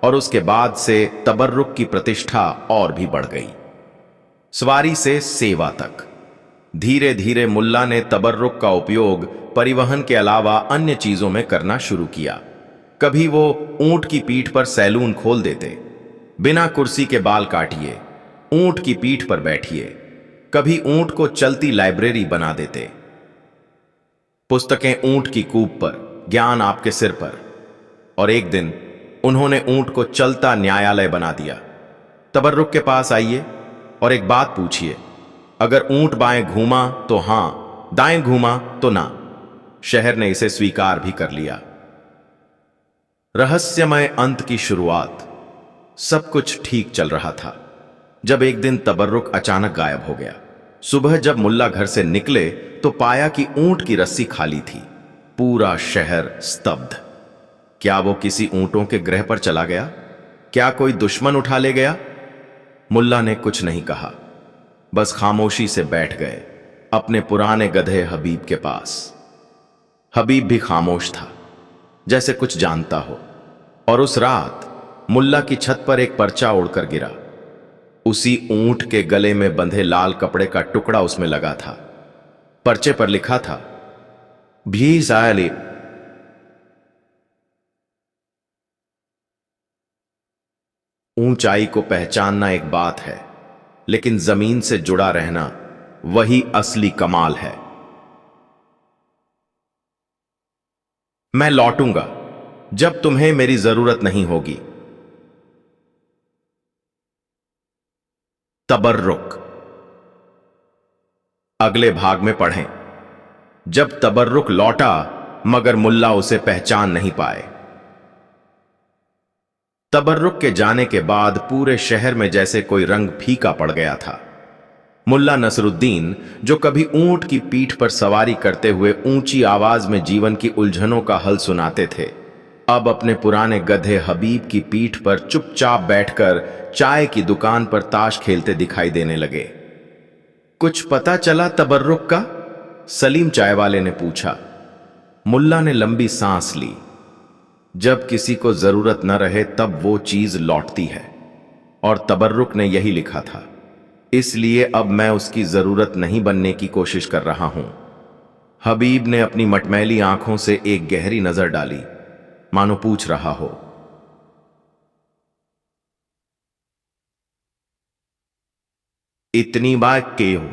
और उसके बाद से तबर्रुक की प्रतिष्ठा और भी बढ़ गई। सवारी से सेवा तक। धीरे धीरे मुल्ला ने तबर्रुक का उपयोग परिवहन के अलावा अन्य चीजों में करना शुरू किया। कभी वो ऊंट की पीठ पर सैलून खोल देते। बिना कुर्सी के बाल काटिए, ऊंट की पीठ पर बैठिए। कभी ऊंट को चलती लाइब्रेरी बना देते। पुस्तकें ऊंट की कूप पर, ज्ञान आपके सिर पर। और एक दिन उन्होंने ऊंट को चलता न्यायालय बना दिया। तबर्रुक के पास आइए और एक बात पूछिए। अगर ऊंट बाएं घूमा तो हां, दाएं घूमा तो ना। शहर ने इसे स्वीकार भी कर लिया। रहस्यमय अंत की शुरुआत। सब कुछ ठीक चल रहा था जब एक दिन तबर्रुक अचानक गायब हो गया। सुबह जब मुल्ला घर से निकले तो पाया कि ऊंट की रस्सी खाली थी। पूरा शहर स्तब्ध। क्या वो किसी ऊंटों के ग्रह पर चला गया? क्या कोई दुश्मन उठा ले गया? मुल्ला ने कुछ नहीं कहा, बस खामोशी से बैठ गए अपने पुराने गधे हबीब के पास। हबीब भी खामोश था, जैसे कुछ जानता हो। और उस रात मुल्ला की छत पर एक पर्चा उड़कर गिरा। उसी ऊंट के गले में बंधे लाल कपड़े का टुकड़ा उसमें लगा था। पर्चे पर लिखा था, भी सायली। ऊंचाई को पहचानना एक बात है, लेकिन जमीन से जुड़ा रहना वही असली कमाल है। मैं लौटूंगा जब तुम्हें मेरी जरूरत नहीं होगी। तबर्रुक। अगले भाग में पढ़ें। जब तबर्रुक लौटा मगर मुल्ला उसे पहचान नहीं पाए। तबर्रुक के जाने के बाद पूरे शहर में जैसे कोई रंग फीका पड़ गया था। मुल्ला नसरुद्दीन, जो कभी ऊंट की पीठ पर सवारी करते हुए ऊंची आवाज में जीवन की उलझनों का हल सुनाते थे, अब अपने पुराने गधे हबीब की पीठ पर चुपचाप बैठकर चाय की दुकान पर ताश खेलते दिखाई देने लगे। कुछ पता चला तबर्रुक का? सलीम चाय वाले ने पूछा। मुल्ला ने लंबी सांस ली। जब किसी को जरूरत न रहे तब वो चीज लौटती है, और तबर्रुक ने यही लिखा था। इसलिए अब मैं उसकी जरूरत नहीं बनने की कोशिश कर रहा हूं। हबीब ने अपनी मटमैली आंखों से एक गहरी नजर डाली, मानो पूछ रहा हो, इतनी बार क्यों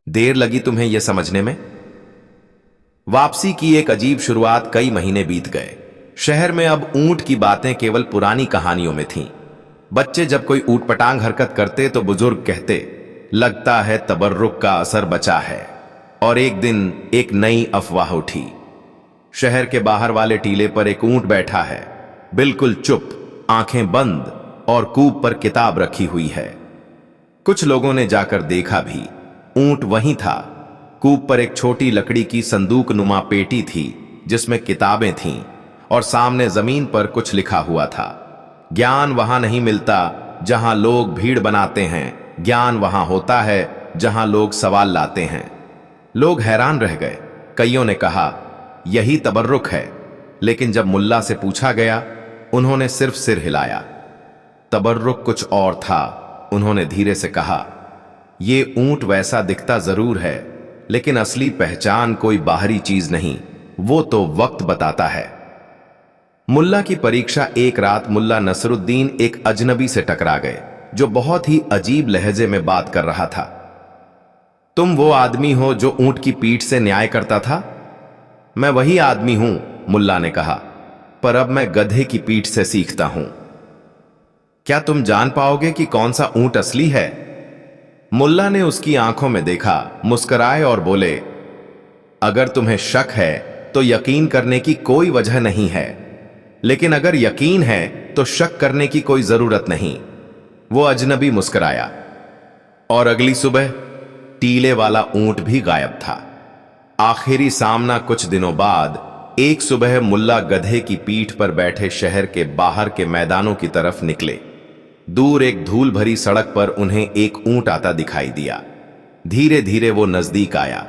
देर लगी तुम्हें यह समझने में? वापसी की एक अजीब शुरुआत। कई महीने बीत गए। शहर में अब ऊंट की बातें केवल पुरानी कहानियों में थीं। बच्चे जब कोई ऊटपटांग हरकत करते तो बुजुर्ग कहते, लगता है तबर्रुक का असर बचा है। और एक दिन एक नई अफवाह उठी। शहर के बाहर वाले टीले पर एक ऊंट बैठा है, बिल्कुल चुप, आंखें बंद और कूप पर किताब रखी हुई है। कुछ लोगों ने जाकर देखा भी। ऊंट वहीं था। कूप पर एक छोटी लकड़ी की संदूक नुमा पेटी थी जिसमें किताबें थीं और सामने जमीन पर कुछ लिखा हुआ था। ज्ञान वहां नहीं मिलता जहां लोग भीड़ बनाते हैं, ज्ञान वहां होता है जहां लोग सवाल लाते हैं। लोग हैरान रह गए। कईयों ने कहा, यही तबर्रुक है। लेकिन जब मुल्ला से पूछा गया, उन्होंने सिर्फ सिर हिलाया। तबर्रुक कुछ और था। उन्होंने धीरे से कहा, ये ऊंट वैसा दिखता जरूर है, लेकिन असली पहचान कोई बाहरी चीज नहीं, वो तो वक्त बताता है। मुल्ला की परीक्षा। एक रात मुल्ला नसरुद्दीन एक अजनबी से टकरा गए जो बहुत ही अजीब लहजे में बात कर रहा था। तुम वो आदमी हो जो ऊंट की पीठ से न्याय करता था? मैं वही आदमी हूं, मुल्ला ने कहा, पर अब मैं गधे की पीठ से सीखता हूं। क्या तुम जान पाओगे कि कौन सा ऊंट असली है? मुल्ला ने उसकी आंखों में देखा, मुस्कुराए और बोले, अगर तुम्हें शक है तो यकीन करने की कोई वजह नहीं है, लेकिन अगर यकीन है तो शक करने की कोई जरूरत नहीं। वो अजनबी मुस्कुराया और अगली सुबह टीले वाला ऊंट भी गायब था। आखिरी सामना कुछ दिनों बाद। एक सुबह मुल्ला गधे की पीठ पर बैठे शहर के बाहर के मैदानों की तरफ निकले। दूर एक धूल भरी सड़क पर उन्हें एक ऊंट आता दिखाई दिया। धीरे धीरे वो नजदीक आया।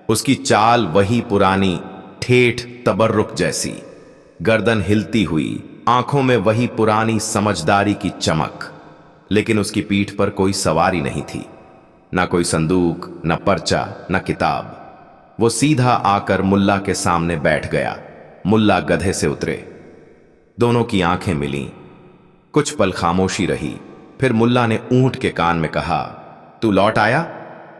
उसकी चाल वही पुरानी ठेठ तबर्रुक जैसी, गर्दन हिलती हुई, आंखों में वही पुरानी समझदारी की चमक। लेकिन उसकी पीठ पर कोई सवारी नहीं थी, ना कोई संदूक, ना पर्चा, ना किताब। वो सीधा आकर मुल्ला के सामने बैठ गया। मुल्ला गधे से उतरे। दोनों की आंखें मिलीं। कुछ पल खामोशी रही। फिर मुल्ला ने ऊंट के कान में कहा, तू लौट आया?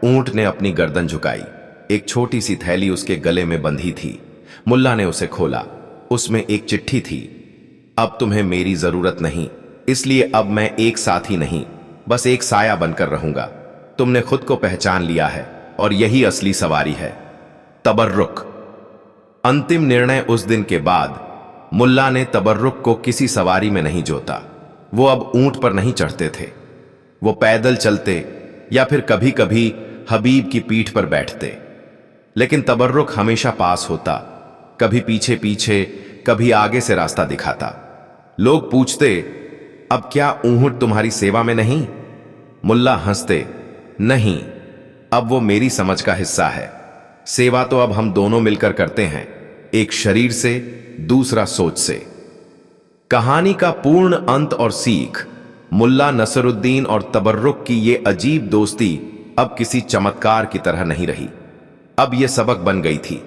ऊंट ने अपनी गर्दन झुकाई। एक छोटी सी थैली उसके गले में बंधी थी। मुल्ला ने उसे खोला। उसमें एक चिट्ठी थी। अब तुम्हें मेरी जरूरत नहीं, इसलिए अब मैं एक साथी नहीं, बस एक साया बनकर रहूंगा। तुमने खुद को पहचान लिया है और यही असली सवारी है, तबर्रुक। अंतिम निर्णय। उस दिन के बाद मुल्ला ने तबर्रुक को किसी सवारी में नहीं जोता। वो अब ऊंट पर नहीं चढ़ते थे। वो पैदल चलते या फिर कभी कभी हबीब की पीठ पर बैठते। लेकिन तबर्रुक हमेशा पास होता, कभी पीछे पीछे, कभी आगे से रास्ता दिखाता। लोग पूछते, अब क्या ऊंट तुम्हारी सेवा में नहीं? मुल्ला हंसते, नहीं, अब वो मेरी समझ का हिस्सा है। सेवा तो अब हम दोनों मिलकर करते हैं, एक शरीर से, दूसरा सोच से। कहानी का पूर्ण अंत और सीख। मुल्ला नसरुद्दीन और तबर्रुक की ये अजीब दोस्ती अब किसी चमत्कार की तरह नहीं रही। अब यह सबक बन गई थी,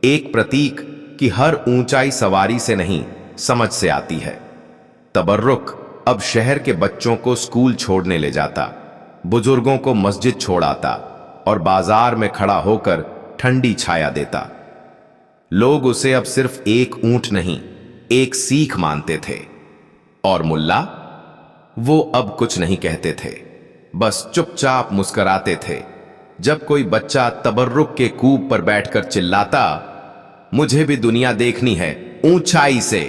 एक प्रतीक कि हर ऊंचाई सवारी से नहीं, समझ से आती है। तबर्रुक अब शहर के बच्चों को स्कूल छोड़ने ले जाता, बुजुर्गों को मस्जिद छोड़ आता और बाजार में खड़ा होकर ठंडी छाया देता। लोग उसे अब सिर्फ एक ऊंट नहीं, एक सीख मानते थे। और मुल्ला, वो अब कुछ नहीं कहते थे, बस चुपचाप मुस्कुराते थे। जब कोई बच्चा तबर्रुक के कूप पर बैठकर चिल्लाता, मुझे भी दुनिया देखनी है ऊंचाई से।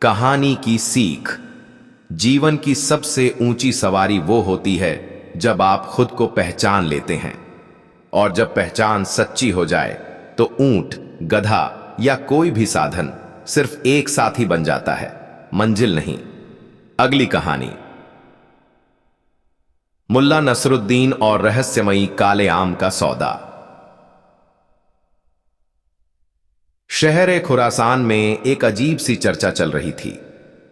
कहानी की सीख। जीवन की सबसे ऊंची सवारी वो होती है जब आप खुद को पहचान लेते हैं। और जब पहचान सच्ची हो जाए तो ऊंट, गधा या कोई भी साधन सिर्फ एक साथी बन जाता है, मंजिल नहीं। अगली कहानी, मुल्ला नसरुद्दीन और रहस्यमयी काले आम का सौदा। शहर खुरासान में एक अजीब सी चर्चा चल रही थी।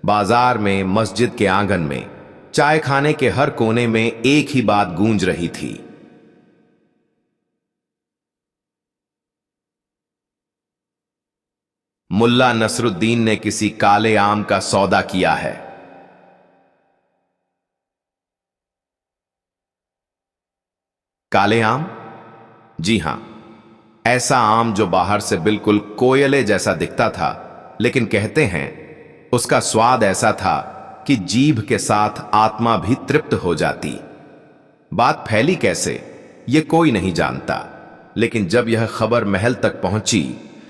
बाजार में, मस्जिद के आंगन में, चाय खाने के हर कोने में एक ही बात गूंज रही थी। मुल्ला नसरुद्दीन ने किसी काले आम का सौदा किया है। काले आम? जी हां, ऐसा आम जो बाहर से बिल्कुल कोयले जैसा दिखता था, लेकिन कहते हैं उसका स्वाद ऐसा था कि जीभ के साथ आत्मा भी तृप्त हो जाती। बात फैली कैसे, ये कोई नहीं जानता, लेकिन जब यह खबर महल तक पहुंची,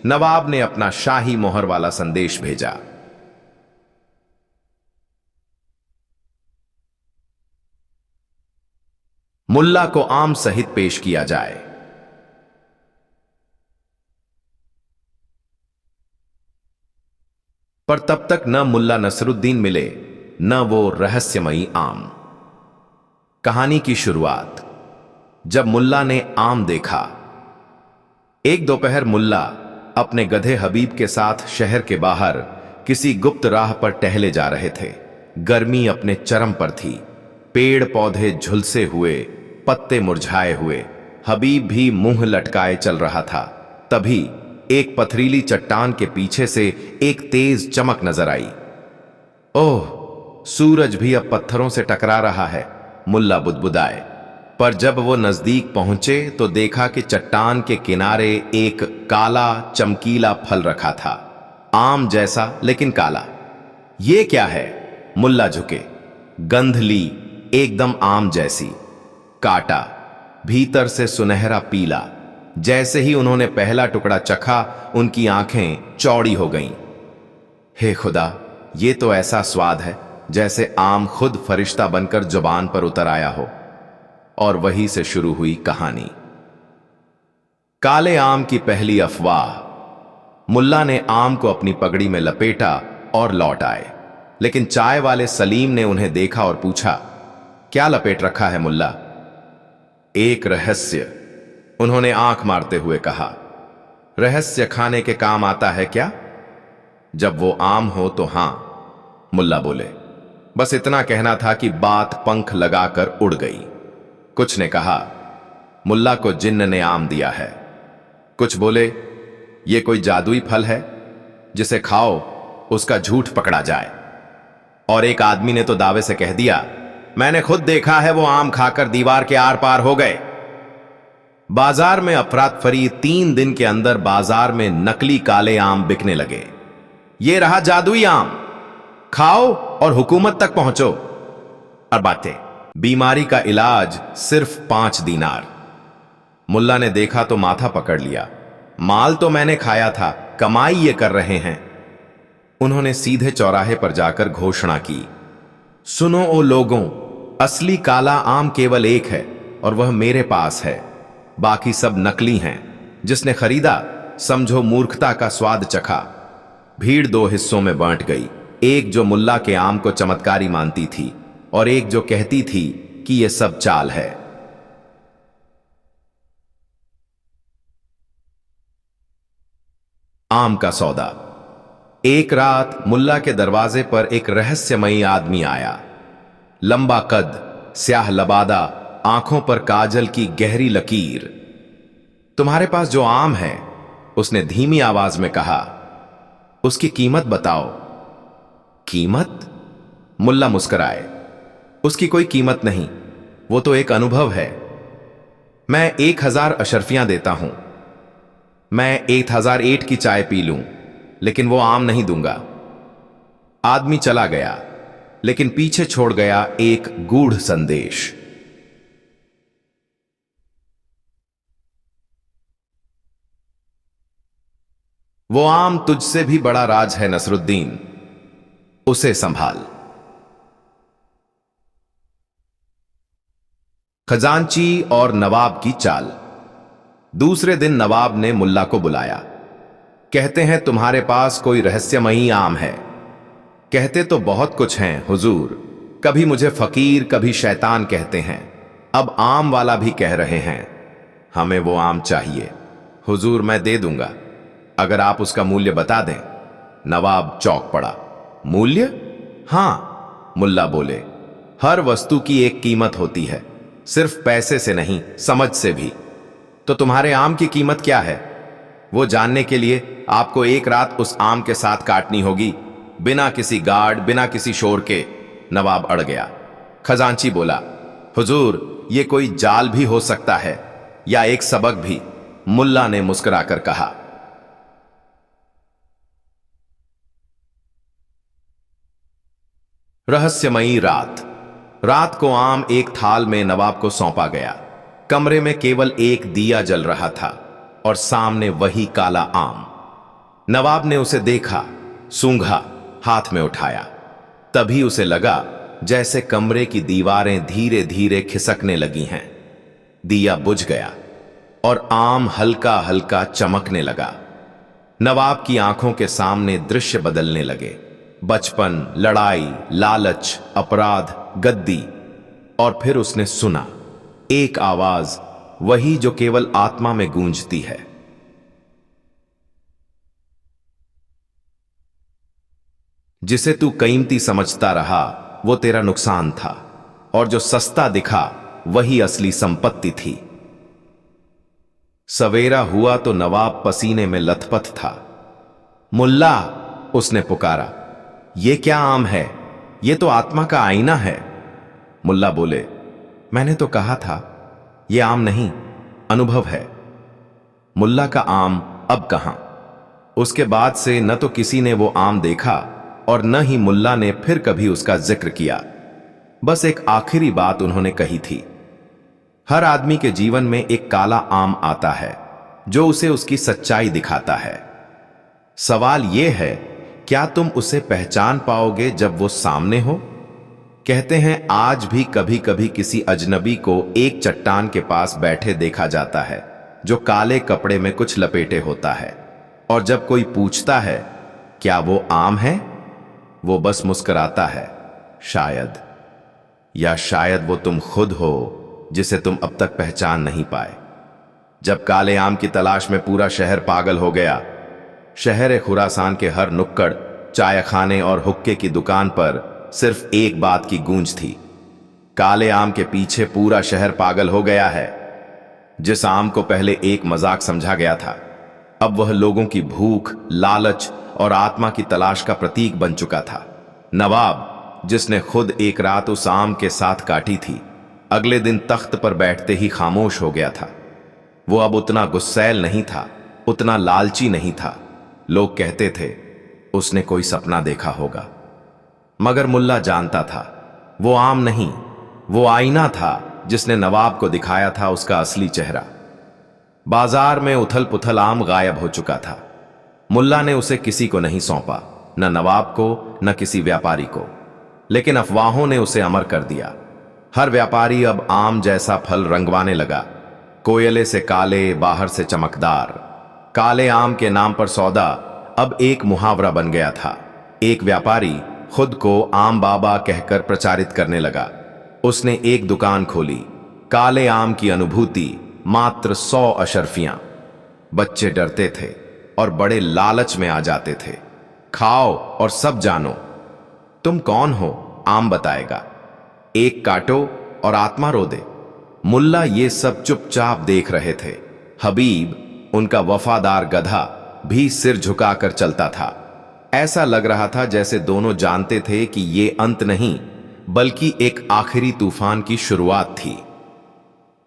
नवाब ने अपना शाही मोहर वाला संदेश भेजा। मुल्ला को आम सहित पेश किया जाए। पर तब तक न मुल्ला नसरुद्दीन मिले, न वो रहस्यमयी आम। कहानी की शुरुआत। जब मुल्ला ने आम देखा। एक दोपहर मुल्ला अपने गधे हबीब के साथ शहर के बाहर किसी गुप्त राह पर टहले जा रहे थे। गर्मी अपने चरम पर थी, पेड़ पौधे झुलसे हुए, पत्ते मुरझाए हुए। हबीब भी मुंह लटकाए चल रहा था। तभी एक पथरीली चट्टान के पीछे से एक तेज चमक नजर आई। ओह, सूरज भी अब पत्थरों से टकरा रहा है, मुल्ला बुदबुदाए। पर जब वो नजदीक पहुंचे तो देखा कि चट्टान के किनारे एक काला चमकीला फल रखा था, आम जैसा लेकिन काला। ये क्या है? मुल्ला झुके। गंध ली, एकदम आम जैसी। काटा, भीतर से सुनहरा पीला। जैसे ही उन्होंने पहला टुकड़ा चखा, उनकी आंखें चौड़ी हो गईं। हे खुदा, ये तो ऐसा स्वाद है जैसे आम खुद फरिश्ता बनकर जुबान पर उतर आया हो। और वहीं से शुरू हुई कहानी। काले आम की पहली अफवाह। मुल्ला ने आम को अपनी पगड़ी में लपेटा और लौट आए, लेकिन चाय वाले सलीम ने उन्हें देखा और पूछा, क्या लपेट रखा है मुल्ला? एक रहस्य, उन्होंने आंख मारते हुए कहा। रहस्य खाने के काम आता है क्या? जब वो आम हो तो हां, मुल्ला बोले। बस इतना कहना था कि बात पंख लगाकर उड़ गई। कुछ ने कहा, मुल्ला को जिन्न ने आम दिया है। कुछ बोले, ये कोई जादुई फल है, जिसे खाओ उसका झूठ पकड़ा जाए। और एक आदमी ने तो दावे से कह दिया, मैंने खुद देखा है, वो आम खाकर दीवार के आर पार हो गए। बाजार में अफरात फरी। 3 दिन के अंदर बाजार में नकली काले आम बिकने लगे। ये रहा जादुई आम, खाओ और हुकूमत तक पहुंचो। और बातें, बीमारी का इलाज सिर्फ 5 दीनार। मुल्ला ने देखा तो माथा पकड़ लिया। माल तो मैंने खाया था, कमाई ये कर रहे हैं। उन्होंने सीधे चौराहे पर जाकर घोषणा की, सुनो ओ लोगों, असली काला आम केवल एक है और वह मेरे पास है, बाकी सब नकली हैं। जिसने खरीदा समझो मूर्खता का स्वाद चखा। भीड़ 2 हिस्सों में बांट गई, एक जो मुल्ला के आम को चमत्कारी मानती थी और एक जो कहती थी कि यह सब चाल है। आम का सौदा। एक रात मुल्ला के दरवाजे पर एक रहस्यमयी आदमी आया। लंबा कद, स्याह लबादा, आंखों पर काजल की गहरी लकीर। तुम्हारे पास जो आम है, उसने धीमी आवाज में कहा, उसकी कीमत बताओ। कीमत? मुल्ला मुस्कुराए। उसकी कोई कीमत नहीं, वो तो एक अनुभव है। मैं 1000 अशर्फियां देता हूं। मैं 1008 की चाय पी लूं, लेकिन वो आम नहीं दूंगा। आदमी चला गया, लेकिन पीछे छोड़ गया एक गूढ़ संदेश। वो आम तुझसे भी बड़ा राज है नसरुद्दीन, उसे संभाल। खजांची और नवाब की चाल। दूसरे दिन नवाब ने मुल्ला को बुलाया। कहते हैं तुम्हारे पास कोई रहस्यमयी आम है। कहते तो बहुत कुछ हैं हुजूर, कभी मुझे फकीर कभी शैतान कहते हैं, अब आम वाला भी कह रहे हैं। हमें वो आम चाहिए हुजूर, मैं दे दूंगा अगर आप उसका मूल्य बता दें। नवाब चौंक पड़ा। मूल्य? हां, मुल्ला बोले, हर वस्तु की एक कीमत होती है, सिर्फ पैसे से नहीं, समझ से भी। तो तुम्हारे आम की कीमत क्या है? वो जानने के लिए आपको एक रात उस आम के साथ काटनी होगी, बिना किसी गार्ड, बिना किसी शोर के। नवाब अड़ गया। खजांची बोला, हुजूर, ये कोई जाल भी हो सकता है या एक सबक भी। मुल्ला ने मुस्कुराकर कहा। रहस्यमयी रात। रात को आम एक थाल में नवाब को सौंपा गया। कमरे में केवल एक दिया जल रहा था और सामने वही काला आम। नवाब ने उसे देखा, सूंघा, हाथ में उठाया। तभी उसे लगा जैसे कमरे की दीवारें धीरे धीरे खिसकने लगी हैं। दिया बुझ गया और आम हल्का हल्का चमकने लगा। नवाब की आंखों के सामने दृश्य बदलने लगे। बचपन, लड़ाई, लालच, अपराध, गद्दी। और फिर उसने सुना एक आवाज, वही जो केवल आत्मा में गूंजती है। जिसे तू कीमती समझता रहा वो तेरा नुकसान था, और जो सस्ता दिखा वही असली संपत्ति थी। सवेरा हुआ तो नवाब पसीने में लथपथ था। मुल्ला, उसने पुकारा, ये क्या आम है? ये तो आत्मा का आईना है। मुल्ला बोले, मैंने तो कहा था ये आम नहीं, अनुभव है। मुल्ला का आम अब कहां? उसके बाद से न तो किसी ने वो आम देखा और न ही मुल्ला ने फिर कभी उसका जिक्र किया। बस एक आखिरी बात उन्होंने कही थी, हर आदमी के जीवन में एक काला आम आता है जो उसे उसकी सच्चाई दिखाता है। सवाल यह है, क्या तुम उसे पहचान पाओगे जब वो सामने हो? कहते हैं आज भी कभी कभी किसी अजनबी को एक चट्टान के पास बैठे देखा जाता है जो काले कपड़े में कुछ लपेटे होता है, और जब कोई पूछता है क्या वो आम है, वो बस मुस्कुराता है, शायद, या शायद वो तुम खुद हो जिसे तुम अब तक पहचान नहीं पाए। जब काले आम की तलाश में पूरा शहर पागल हो गया, शहर खुरासान के हर नुक्कड़, चाय खाने और हुक्के की दुकान पर सिर्फ एक बात की गूंज थी, काले आम के पीछे पूरा शहर पागल हो गया है। जिस आम को पहले एक मजाक समझा गया था, अब वह लोगों की भूख, लालच और आत्मा की तलाश का प्रतीक बन चुका था। नवाब, जिसने खुद एक रात उस आम के साथ काटी थी, अगले दिन तख्त पर बैठते ही खामोश हो गया था। वो अब उतना गुस्सैल नहीं था, उतना लालची नहीं था। लोग कहते थे उसने कोई सपना देखा होगा, मगर मुल्ला जानता था वो आम नहीं, वो आईना था जिसने नवाब को दिखाया था उसका असली चेहरा। बाजार में उथल पुथल आम गायब हो चुका था। मुल्ला ने उसे किसी को नहीं सौंपा, न नवाब को न किसी व्यापारी को, लेकिन अफवाहों ने उसे अमर कर दिया। हर व्यापारी अब आम जैसा फल रंगवाने लगा, कोयले से काले, बाहर से चमकदार। काले आम के नाम पर सौदा अब एक मुहावरा बन गया था। एक व्यापारी खुद को आम बाबा कहकर प्रचारित करने लगा। उसने एक दुकान खोली, काले आम की अनुभूति, मात्र 100 अशर्फियां। बच्चे डरते थे और बड़े लालच में आ जाते थे। खाओ और सब जानो। तुम कौन हो? आम बताएगा। एक काटो और आत्मा रो दे। मुल्ला ये सब चुपचाप देख रहे थे। हबीब, उनका वफादार गधा, भी सिर झुकाकर चलता था। ऐसा लग रहा था जैसे दोनों जानते थे कि ये अंत नहीं, बल्कि एक आखिरी तूफान की शुरुआत थी।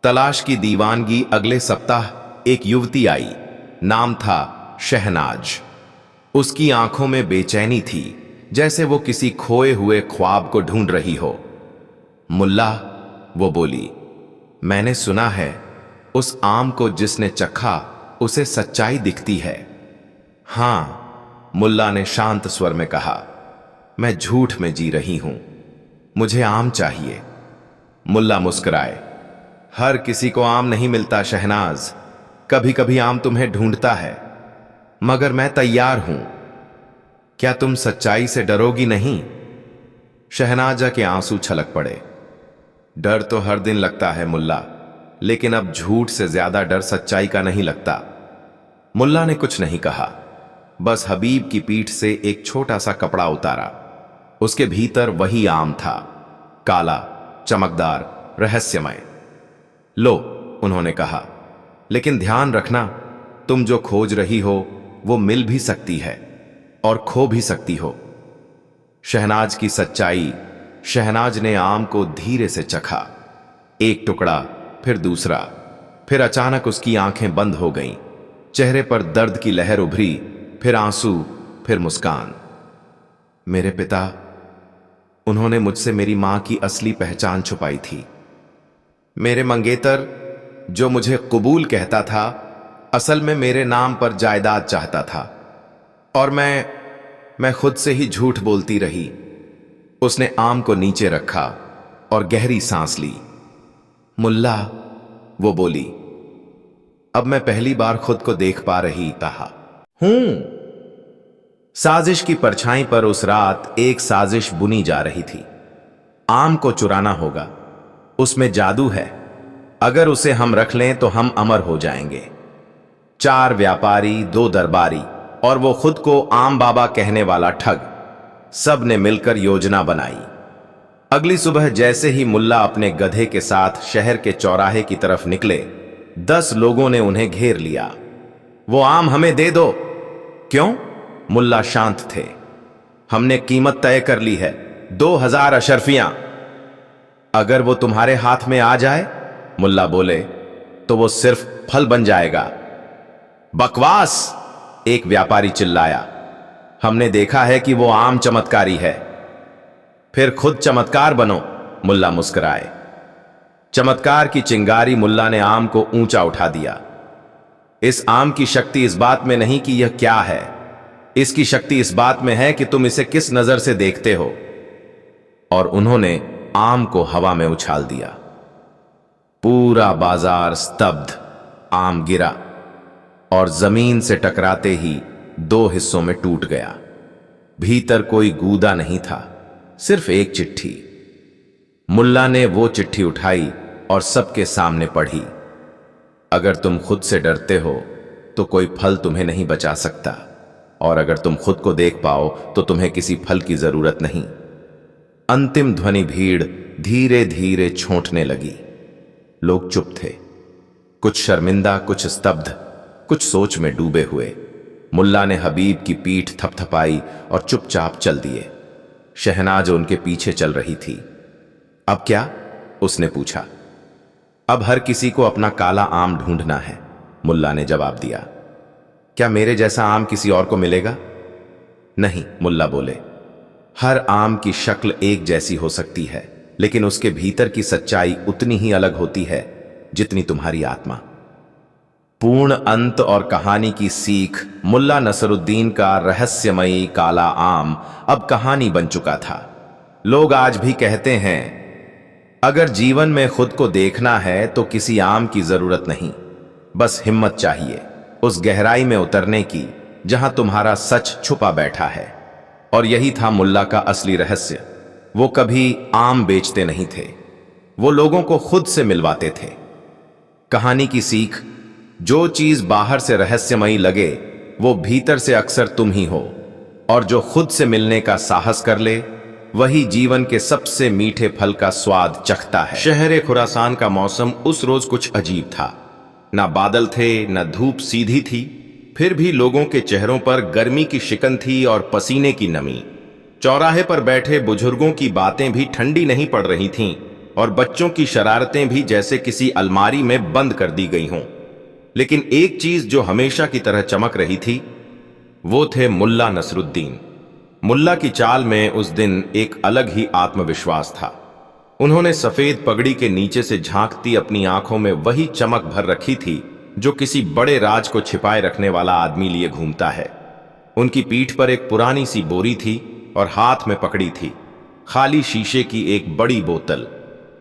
तलाश की दीवानगी। अगले सप्ताह एक युवती आई, नाम था शहनाज। उसकी आंखों में बेचैनी थी, जैसे वो किसी खोए हुए ख्वाब को ढूंढ रही हो। मुल्ला, वो बोली, मैंने सुना है उस आम को जिसने चखा उसे सच्चाई दिखती है। हां, मुल्ला ने शांत स्वर में कहा, मैं झूठ में जी रही हूं, मुझे आम चाहिए। मुल्ला मुस्कुराए, हर किसी को आम नहीं मिलता शहनाज, कभी कभी आम तुम्हें ढूंढता है, मगर मैं तैयार हूं। क्या तुम सच्चाई से डरोगी नहीं? शहनाजा के आंसू छलक पड़े। डर तो हर दिन लगता है मुल्ला, लेकिन अब झूठ से ज्यादा डर सच्चाई का नहीं लगता। मुल्ला ने कुछ नहीं कहा, बस हबीब की पीठ से एक छोटा सा कपड़ा उतारा। उसके भीतर वही आम था, काला, चमकदार, रहस्यमय। लो, उन्होंने कहा, लेकिन ध्यान रखना, तुम जो खोज रही हो वो मिल भी सकती है और खो भी सकती हो। शहनाज की सच्चाई। शहनाज ने आम को धीरे से चखा, एक टुकड़ा, फिर दूसरा, फिर अचानक उसकी आंखें बंद हो गईं। चेहरे पर दर्द की लहर उभरी, फिर आंसू, फिर मुस्कान। मेरे पिता, उन्होंने मुझसे मेरी मां की असली पहचान छुपाई थी। मेरे मंगेतर, जो मुझे कबूल कहता था, असल में मेरे नाम पर जायदाद चाहता था। और मैं खुद से ही झूठ बोलती रही। उसने आम को नीचे रखा और गहरी सांस ली। मुल्ला, वो बोली, अब मैं पहली बार खुद को देख पा रही हूं। साजिश की परछाई पर उस रात एक साजिश बुनी जा रही थी। आम को चुराना होगा। उसमें जादू है। अगर उसे हम रख लें तो हम अमर हो जाएंगे। 4 व्यापारी, 2 दरबारी और वो खुद को आम बाबा कहने वाला ठग, सब ने मिलकर योजना बनाई। अगली सुबह जैसे ही मुल्ला अपने गधे के साथ शहर के चौराहे की तरफ निकले, 10 लोगों ने उन्हें घेर लिया। वो आम हमें दे दो। क्यों? मुल्ला शांत थे। हमने कीमत तय कर ली है, 2000 अशर्फियां। अगर वो तुम्हारे हाथ में आ जाए, मुल्ला बोले, तो वो सिर्फ फल बन जाएगा। बकवास! एक व्यापारी चिल्लाया। हमने देखा है कि वो आम चमत्कारी है। फिर खुद चमत्कार बनो, मुल्ला मुस्कुराए। चमत्कार की चिंगारी मुल्ला ने आम को ऊंचा उठा दिया। इस आम की शक्ति इस बात में नहीं कि यह क्या है, इसकी शक्ति इस बात में है कि तुम इसे किस नजर से देखते हो। और उन्होंने आम को हवा में उछाल दिया। पूरा बाजार स्तब्ध। आम गिरा और जमीन से टकराते ही 2 हिस्सों में टूट गया। भीतर कोई गूदा नहीं था, सिर्फ एक चिट्ठी। मुल्ला ने वो चिट्ठी उठाई और सबके सामने पढ़ी। अगर तुम खुद से डरते हो तो कोई फल तुम्हें नहीं बचा सकता, और अगर तुम खुद को देख पाओ तो तुम्हें किसी फल की जरूरत नहीं। अंतिम ध्वनि भीड़ धीरे धीरे छोंटने लगी। लोग चुप थे, कुछ शर्मिंदा, कुछ स्तब्ध, कुछ सोच में डूबे हुए। मुल्ला ने हबीब की पीठ थपथपाई और चुपचाप चल दिए। शहनाज उनके पीछे चल रही थी। अब क्या? उसने पूछा। अब हर किसी को अपना काला आम ढूंढना है, मुल्ला ने जवाब दिया। क्या मेरे जैसा आम किसी और को मिलेगा? नहीं, मुल्ला बोले। हर आम की शक्ल एक जैसी हो सकती है, लेकिन उसके भीतर की सच्चाई उतनी ही अलग होती है जितनी तुम्हारी आत्मा। पूर्ण अंत और कहानी की सीख। मुल्ला नसरुद्दीन का रहस्यमयी काला आम अब कहानी बन चुका था। लोग आज भी कहते हैं, अगर जीवन में खुद को देखना है तो किसी आम की जरूरत नहीं, बस हिम्मत चाहिए उस गहराई में उतरने की जहां तुम्हारा सच छुपा बैठा है। और यही था मुल्ला का असली रहस्य। वो कभी आम बेचते नहीं थे, वो लोगों को खुद से मिलवाते थे। कहानी की सीख, जो चीज बाहर से रहस्यमयी लगे वो भीतर से अक्सर तुम ही हो, और जो खुद से मिलने का साहस कर ले वही जीवन के सबसे मीठे फल का स्वाद चखता है। शहर खुरासान का मौसम उस रोज कुछ अजीब था। ना बादल थे, ना धूप सीधी थी, फिर भी लोगों के चेहरों पर गर्मी की शिकन थी और पसीने की नमी। चौराहे पर बैठे बुजुर्गों की बातें भी ठंडी नहीं पड़ रही थीं, और बच्चों की शरारतें भी जैसे किसी अलमारी में बंद कर दी गई हों। लेकिन एक चीज जो हमेशा की तरह चमक रही थी, वो थे मुल्ला नसरुद्दीन। मुल्ला की चाल में उस दिन एक अलग ही आत्मविश्वास था। उन्होंने सफेद पगड़ी के नीचे से झांकती अपनी आंखों में वही चमक भर रखी थी जो किसी बड़े राज को छिपाए रखने वाला आदमी लिए घूमता है। उनकी पीठ पर एक पुरानी सी बोरी थी और हाथ में पकड़ी थी खाली शीशे की एक बड़ी बोतल।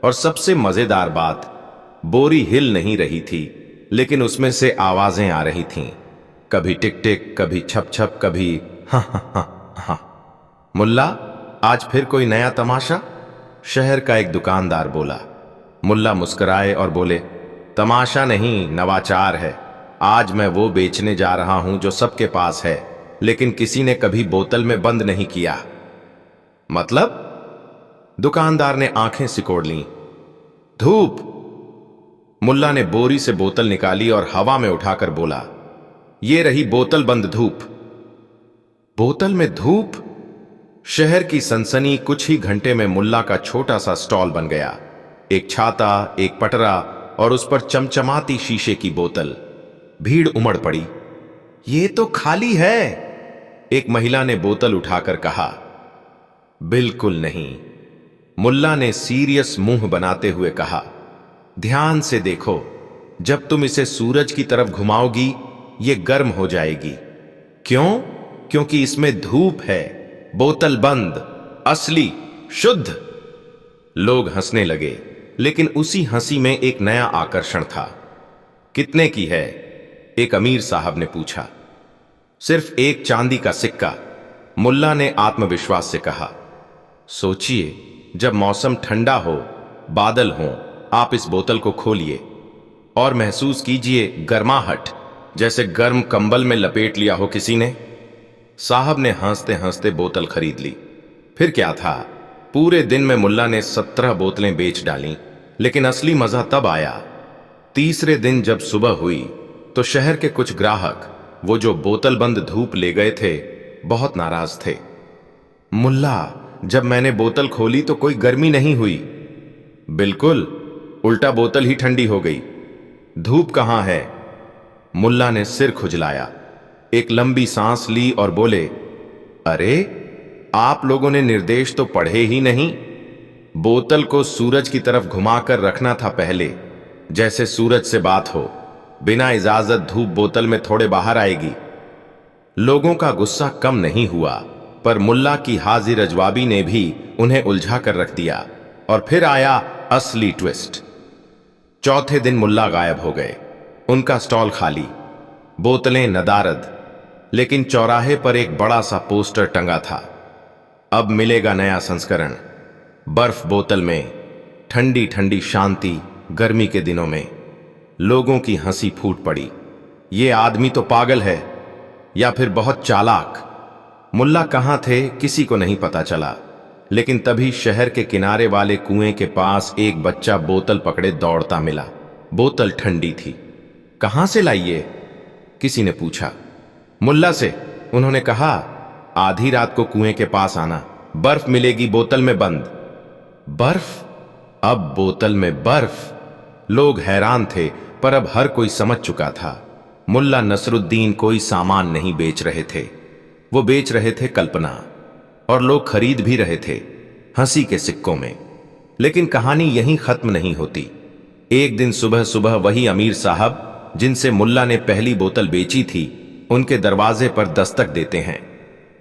और सबसे मजेदार बात, बोरी हिल नहीं रही थी, लेकिन उसमें से आवाजें आ रही थीं, कभी टिक टिक, कभी छप छप, कभी हाँ हाँ हाँ हाँ। मुल्ला, आज फिर कोई नया तमाशा? शहर का एक दुकानदार बोला। मुल्ला मुस्कुराए और बोले, तमाशा नहीं, नवाचार है। आज मैं वो बेचने जा रहा हूं जो सबके पास है, लेकिन किसी ने कभी बोतल में बंद नहीं किया। मतलब? दुकानदार ने आंखें सिकोड़ लीं। धूप। मुल्ला ने बोरी से बोतल निकाली और हवा में उठाकर बोला, ये रही बोतल बंद धूप। बोतल में धूप? शहर की सनसनी कुछ ही घंटे में मुल्ला का छोटा सा स्टॉल बन गया। एक छाता, एक पटरा और उस पर चमचमाती शीशे की बोतल। भीड़ उमड़ पड़ी। ये तो खाली है, एक महिला ने बोतल उठाकर कहा। बिल्कुल नहीं, मुल्ला ने सीरियस मुंह बनाते हुए कहा। ध्यान से देखो, जब तुम इसे सूरज की तरफ घुमाओगी ये गर्म हो जाएगी। क्यों? क्योंकि इसमें धूप है। बोतल बंद, असली, शुद्ध। लोग हंसने लगे, लेकिन उसी हंसी में एक नया आकर्षण था। कितने की है? एक अमीर साहब ने पूछा। सिर्फ एक चांदी का सिक्का, मुल्ला ने आत्मविश्वास से कहा। सोचिए, जब मौसम ठंडा हो, बादल हो, आप इस बोतल को खोलिए और महसूस कीजिए गर्माहट, जैसे गर्म कंबल में लपेट लिया हो किसी ने। साहब ने हंसते हंसते बोतल खरीद ली। फिर क्या था, पूरे दिन में मुल्ला ने 17 बोतलें बेच डालीं। लेकिन असली मजा तब आया। तीसरे दिन जब सुबह हुई तो शहर के कुछ ग्राहक, वो जो बोतल बंद धूप ले गए थे, बहुत नाराज थे। मुल्ला, जब मैंने बोतल खोली तो कोई गर्मी नहीं हुई। बिल्कुल, उल्टा बोतल ही ठंडी हो गई। धूप कहां है? मुल्ला ने सिर खुजलाया, एक लंबी सांस ली और बोले, अरे, आप लोगों ने निर्देश तो पढ़े ही नहीं। बोतल को सूरज की तरफ घुमाकर रखना था पहले, जैसे सूरज से बात हो। बिना इजाजत धूप बोतल में थोड़े बाहर आएगी। लोगों का गुस्सा कम नहीं हुआ, पर मुल्ला की हाजिर अजवाबी ने भी उन्हें उलझा कर रख दिया। और फिर आया असली ट्विस्ट। चौथे दिन मुल्ला गायब हो गए। उनका स्टॉल खाली, बोतलें नदारद, लेकिन चौराहे पर एक बड़ा सा पोस्टर टंगा था। अब मिलेगा नया संस्करण, बर्फ बोतल में, ठंडी ठंडी शांति गर्मी के दिनों में। लोगों की हंसी फूट पड़ी। ये आदमी तो पागल है या फिर बहुत चालाक। मुल्ला कहां थे किसी को नहीं पता चला, लेकिन तभी शहर के किनारे वाले कुएं के पास एक बच्चा बोतल पकड़े दौड़ता मिला। बोतल ठंडी थी। कहां से लाइए? किसी ने पूछा। मुल्ला से, उन्होंने कहा। आधी रात को कुएं के पास आना, बर्फ मिलेगी बोतल में बंद। बर्फ? अब बोतल में बर्फ? लोग हैरान थे, पर अब हर कोई समझ चुका था। मुल्ला नसरुद्दीन कोई सामान नहीं बेच रहे थे, वो बेच रहे थे कल्पना। और लोग खरीद भी रहे थे, हंसी के सिक्कों में। लेकिन कहानी यहीं खत्म नहीं होती। एक दिन सुबह सुबह वही अमीर साहब जिनसे मुल्ला ने पहली बोतल बेची थी, उनके दरवाजे पर दस्तक देते हैं।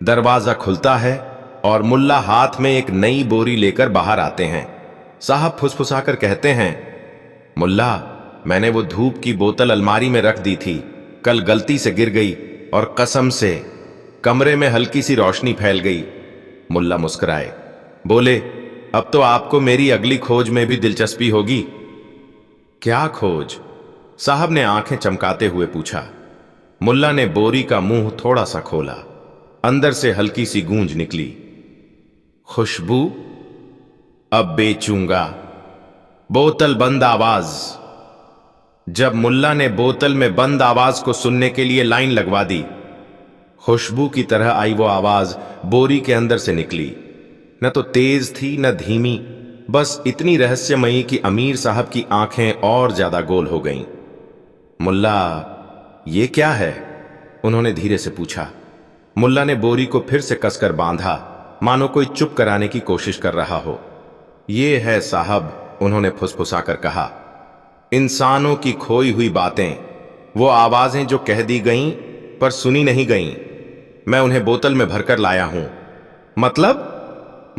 दरवाजा खुलता है और मुल्ला हाथ में एक नई बोरी लेकर बाहर आते हैं। साहब फुसफुसाकर कहते हैं, मुल्ला, मैंने वो धूप की बोतल अलमारी में रख दी थी, कल गलती से गिर गई और कसम से कमरे में हल्की सी रोशनी फैल गई। मुल्ला मुस्कुराए, बोले, अब तो आपको मेरी अगली खोज में भी दिलचस्पी होगी। क्या खोज? साहब ने आंखें चमकाते हुए पूछा। मुल्ला ने बोरी का मुंह थोड़ा सा खोला। अंदर से हल्की सी गूंज निकली, खुशबू। अब बेचूंगा। बोतल बंद आवाज। जब मुल्ला ने बोतल में बंद आवाज को सुनने के लिए लाइन लगवा दी, खुशबू की तरह आई वो आवाज बोरी के अंदर से निकली। न तो तेज थी न धीमी, बस इतनी रहस्यमयी कि अमीर साहब की आंखें और ज्यादा गोल हो गईं। मुल्ला, ये क्या है? उन्होंने धीरे से पूछा। मुल्ला ने बोरी को फिर से कसकर बांधा, मानो कोई चुप कराने की कोशिश कर रहा हो। ये है साहब, उन्होंने फुसफुसाकर कहा, इंसानों की खोई हुई बातें, वो आवाजें जो कह दी गईं पर सुनी नहीं गईं। मैं उन्हें बोतल में भरकर लाया हूं।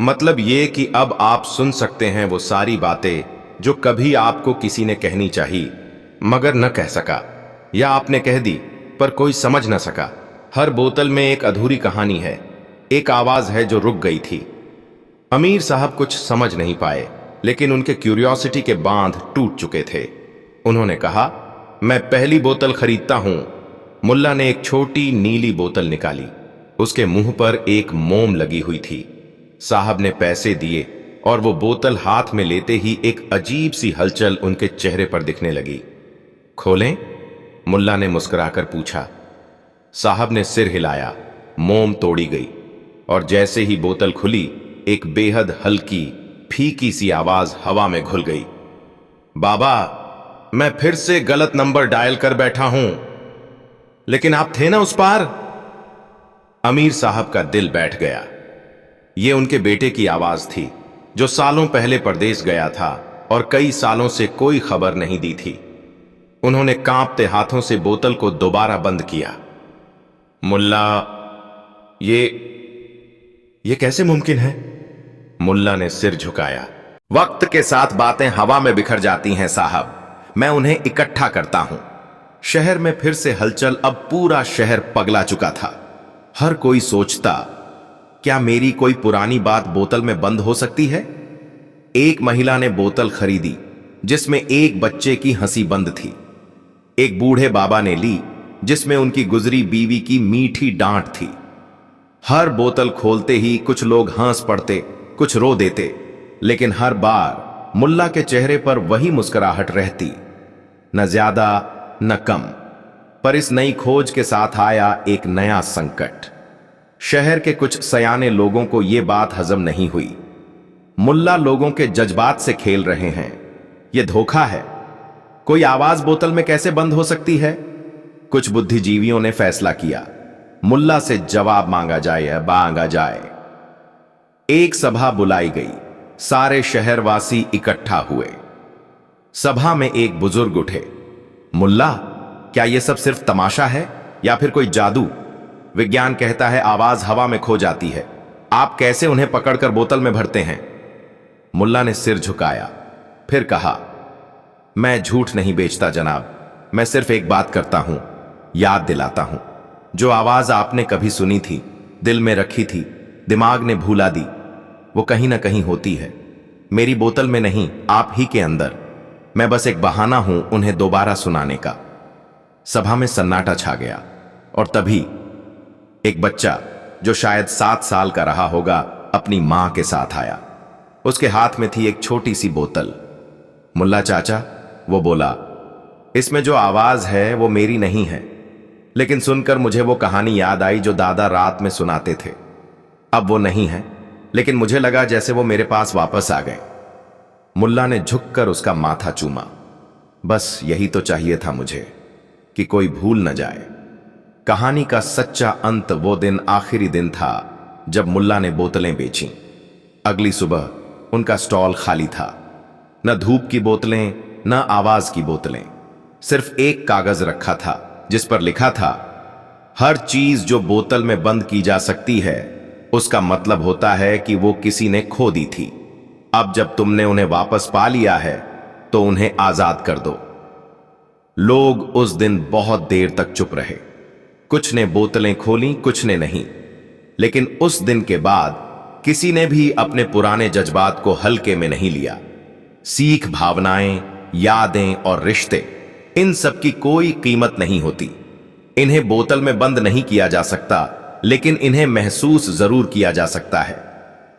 मतलब ये कि अब आप सुन सकते हैं वो सारी बातें जो कभी आपको किसी ने कहनी चाहिए मगर न कह सका, या आपने कह दी पर कोई समझ न सका। हर बोतल में एक अधूरी कहानी है, एक आवाज है जो रुक गई थी। अमीर साहब कुछ समझ नहीं पाए, लेकिन उनके क्यूरियोसिटी के बांध टूट चुके थे। उन्होंने कहा, मैं पहली बोतल खरीदता हूं। मुल्ला ने एक छोटी नीली बोतल निकाली। उसके मुंह पर एक मोम लगी हुई थी। साहब ने पैसे दिए और वो बोतल हाथ में लेते ही एक अजीब सी हलचल उनके चेहरे पर दिखने लगी। खोलें? मुल्ला ने मुस्कुराकर पूछा। साहब ने सिर हिलाया। मोम तोड़ी गई और जैसे ही बोतल खुली, एक बेहद हल्की फीकी सी आवाज हवा में घुल गई। बाबा, मैं फिर से गलत नंबर डायल कर बैठा हूं, लेकिन आप थे ना उस पार। अमीर साहब का दिल बैठ गया। यह उनके बेटे की आवाज थी, जो सालों पहले परदेश गया था और कई सालों से कोई खबर नहीं दी थी। उन्होंने कांपते हाथों से बोतल को दोबारा बंद किया। मुल्ला, ये कैसे मुमकिन है? मुल्ला ने सिर झुकाया। वक्त के साथ बातें हवा में बिखर जाती हैं साहब, मैं उन्हें इकट्ठा करता हूं। शहर में फिर से हलचल। अब पूरा शहर पगला चुका था। हर कोई सोचता, क्या मेरी कोई पुरानी बात बोतल में बंद हो सकती है? एक महिला ने बोतल खरीदी जिसमें एक बच्चे की हंसी बंद थी। एक बूढ़े बाबा ने ली जिसमें उनकी गुजरी बीवी की मीठी डांट थी। हर बोतल खोलते ही कुछ लोग हंस पड़ते, कुछ रो देते, लेकिन हर बार मुल्ला के चेहरे पर वही मुस्कुराहट रहती, न ज्यादा न कम। पर इस नई खोज के साथ आया एक नया संकट। शहर के कुछ सयाने लोगों को यह बात हजम नहीं हुई। मुल्ला लोगों के जज्बात से खेल रहे हैं, यह धोखा है। कोई आवाज बोतल में कैसे बंद हो सकती है? कुछ बुद्धिजीवियों ने फैसला किया, मुल्ला से जवाब मांगा जाए या मांगा जाए। एक सभा बुलाई गई, सारे शहरवासी इकट्ठा हुए। सभा में एक बुजुर्ग उठे। मुल्ला, क्या यह सब सिर्फ तमाशा है या फिर कोई जादू? विज्ञान कहता है आवाज हवा में खो जाती है, आप कैसे उन्हें पकड़कर बोतल में भरते हैं? मुल्ला ने सिर झुकाया, फिर कहा, मैं झूठ नहीं बेचता जनाब, मैं सिर्फ एक बात करता हूं, याद दिलाता हूं। जो आवाज आपने कभी सुनी थी, दिल में रखी थी, दिमाग ने भूला दी, वो कहीं ना कहीं होती है, मेरी बोतल में नहीं, आप ही के अंदर। मैं बस एक बहाना हूं उन्हें दोबारा सुनाने का। सभा में सन्नाटा छा गया और तभी एक बच्चा, जो शायद 7 साल का रहा होगा, अपनी मां के साथ आया। उसके हाथ में थी एक छोटी सी बोतल। मुल्ला चाचा, वो बोला, इसमें जो आवाज है वो मेरी नहीं है, लेकिन सुनकर मुझे वो कहानी याद आई जो दादा रात में सुनाते थे। अब वो नहीं है, लेकिन मुझे लगा जैसे वो मेरे पास वापस आ गए। मुल्ला ने झुककर उसका माथा चूमा। बस यही तो चाहिए था मुझे, कि कोई भूल न जाए। कहानी का सच्चा अंत वो दिन आखिरी दिन था जब मुल्ला ने बोतलें बेचीं। अगली सुबह उनका स्टॉल खाली था। न धूप की बोतलें, न आवाज की बोतलें, सिर्फ एक कागज रखा था जिस पर लिखा था, हर चीज जो बोतल में बंद की जा सकती है, उसका मतलब होता है कि वो किसी ने खो दी थी। अब जब तुमने उन्हें वापस पा लिया है, तो उन्हें आजाद कर दो। लोग उस दिन बहुत देर तक चुप रहे। कुछ ने बोतलें खोली, कुछ ने नहीं। लेकिन उस दिन के बाद किसी ने भी अपने पुराने जज्बात को हल्के में नहीं लिया। सीख, भावनाएं, यादें और रिश्ते, इन सब की कोई कीमत नहीं होती। इन्हें बोतल में बंद नहीं किया जा सकता, लेकिन इन्हें महसूस जरूर किया जा सकता है।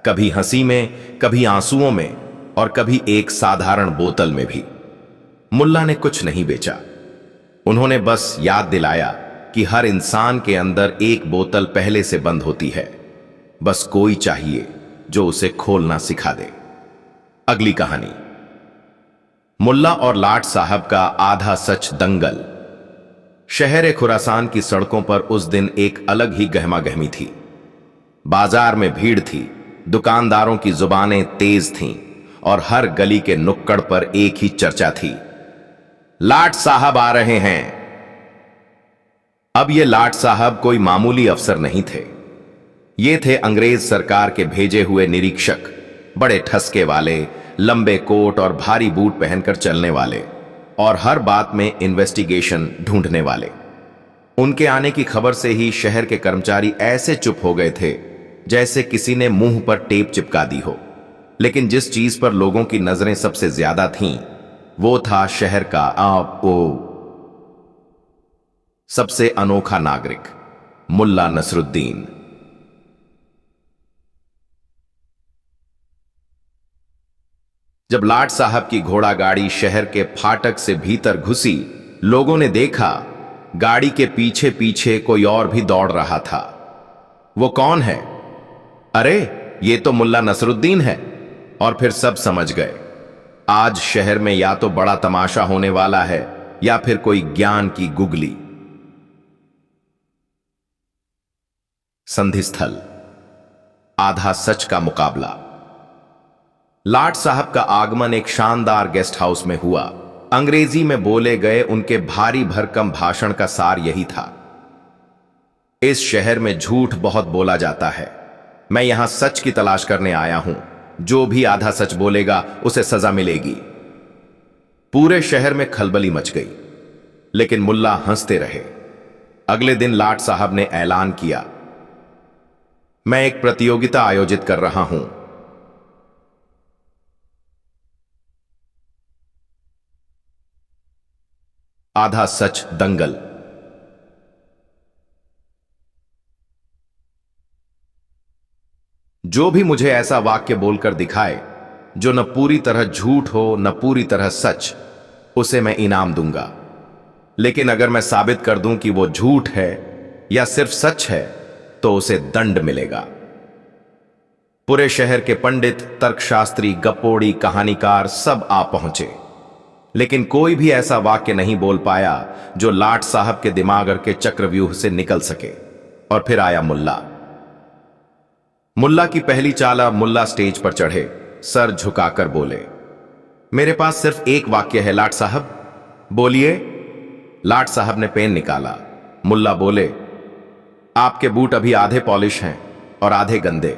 कभी हंसी में, कभी आंसुओं में, और कभी एक साधारण बोतल में भी। मुल्ला ने कुछ नहीं बेचा। उन्होंने बस याद दिलाया कि हर इंसान के अंदर एक बोतल पहले से बंद होती है, बस कोई चाहिए जो उसे खोलना सिखा दे। अगली कहानी, मुल्ला और लाट साहब का आधा सच दंगल। शहर खुरासान की सड़कों पर उस दिन एक अलग ही गहमागहमी थी। बाजार में भीड़ थी, दुकानदारों की जुबानें तेज थीं और हर गली के नुक्कड़ पर एक ही चर्चा थी, लाट साहब आ रहे हैं। अब ये लाट साहब कोई मामूली अफसर नहीं थे। ये थे अंग्रेज सरकार के भेजे हुए निरीक्षक, बड़े ठसके वाले, लंबे कोट और भारी बूट पहनकर चलने वाले, और हर बात में इन्वेस्टिगेशन ढूंढने वाले। उनके आने की खबर से ही शहर के कर्मचारी ऐसे चुप हो गए थे जैसे किसी ने मुंह पर टेप चिपका दी हो। लेकिन जिस चीज पर लोगों की नजरें सबसे ज्यादा थीं, वो था शहर का सबसे अनोखा नागरिक, मुल्ला नसरुद्दीन। जब लाट साहब की घोड़ा गाड़ी शहर के फाटक से भीतर घुसी, लोगों ने देखा गाड़ी के पीछे पीछे कोई और भी दौड़ रहा था। वो कौन है? अरे, ये तो मुल्ला नसरुद्दीन है। और फिर सब समझ गए। आज शहर में या तो बड़ा तमाशा होने वाला है या फिर कोई ज्ञान की गुगली। संधिस्थल, आधा सच का मुकाबला। लाट साहब का आगमन एक शानदार गेस्ट हाउस में हुआ। अंग्रेजी में बोले गए उनके भारी भरकम भाषण का सार यही था, इस शहर में झूठ बहुत बोला जाता है, मैं यहां सच की तलाश करने आया हूं। जो भी आधा सच बोलेगा उसे सजा मिलेगी। पूरे शहर में खलबली मच गई, लेकिन मुल्ला हंसते रहे। अगले दिन लाट साहब ने ऐलान किया, मैं एक प्रतियोगिता आयोजित कर रहा हूं। आधा सच दंगल। जो भी मुझे ऐसा वाक्य बोलकर दिखाए जो न पूरी तरह झूठ हो न पूरी तरह सच, उसे मैं इनाम दूंगा। लेकिन अगर मैं साबित कर दूं कि वो झूठ है या सिर्फ सच है तो उसे दंड मिलेगा। पूरे शहर के पंडित, तर्कशास्त्री, गपोड़ी, कहानीकार सब आ पहुंचे, लेकिन कोई भी ऐसा वाक्य नहीं बोल पाया जो लाट साहब के दिमाग के चक्रव्यूह से निकल सके। और फिर आया मुल्ला। मुल्ला की पहली चाल। मुल्ला स्टेज पर चढ़े, सर झुकाकर बोले, मेरे पास सिर्फ एक वाक्य है लाट साहब, बोलिए। लाट साहब ने पेन निकाला। मुल्ला बोले, आपके बूट अभी आधे पॉलिश हैं और आधे गंदे।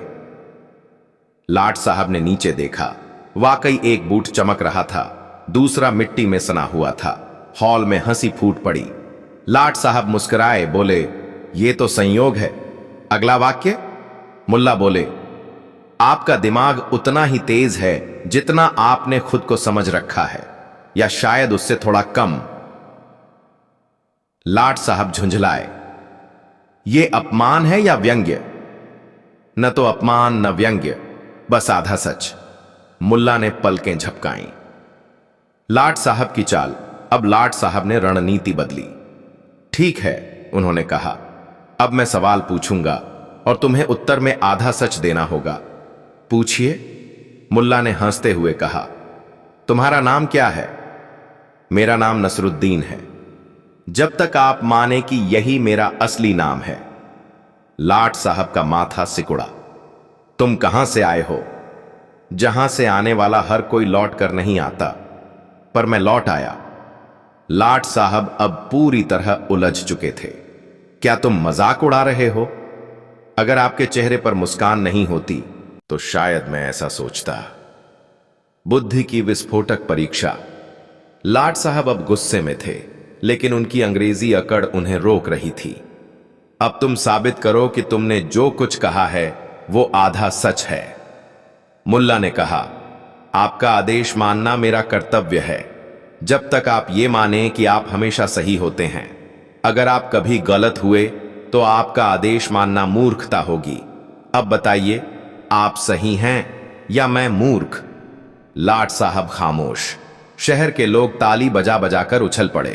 लाट साहब ने नीचे देखा, वाकई एक बूट चमक रहा था, दूसरा मिट्टी में सना हुआ था। हॉल में हंसी फूट पड़ी। लाट साहब मुस्कुराए, बोले, यह तो संयोग है। अगला वाक्य। मुल्ला बोले, आपका दिमाग उतना ही तेज है जितना आपने खुद को समझ रखा है, या शायद उससे थोड़ा कम। लाट साहब झुंझलाए, यह अपमान है या व्यंग्य? न तो अपमान न व्यंग्य, बस आधा सच। मुल्ला ने पलकें झपकाई। लाट साहब की चाल। अब लाट साहब ने रणनीति बदली। ठीक है, उन्होंने कहा, अब मैं सवाल पूछूंगा और तुम्हें उत्तर में आधा सच देना होगा। पूछिए। मुल्ला ने हंसते हुए कहा, तुम्हारा नाम क्या है? मेरा नाम नसरुद्दीन है। जब तक आप माने कि यही मेरा असली नाम है। लाट साहब का माथा सिकुड़ा। तुम कहां से आए हो? जहां से आने वाला हर कोई लौट कर नहीं आता, पर मैं लौट आया। लाट साहब अब पूरी तरह उलझ चुके थे। क्या तुम मजाक उड़ा रहे हो? अगर आपके चेहरे पर मुस्कान नहीं होती तो शायद मैं ऐसा सोचता। बुद्धि की विस्फोटक परीक्षा। लाट साहब अब गुस्से में थे, लेकिन उनकी अंग्रेजी अकड़ उन्हें रोक रही थी। अब तुम साबित करो कि तुमने जो कुछ कहा है वो आधा सच है। मुल्ला ने कहा, आपका आदेश मानना मेरा कर्तव्य है, जब तक आप ये माने कि आप हमेशा सही होते हैं। अगर आप कभी गलत हुए तो आपका आदेश मानना मूर्खता होगी। अब बताइए, आप सही हैं या मैं मूर्ख? लाट साहब खामोश। शहर के लोग ताली बजा बजाकर उछल पड़े।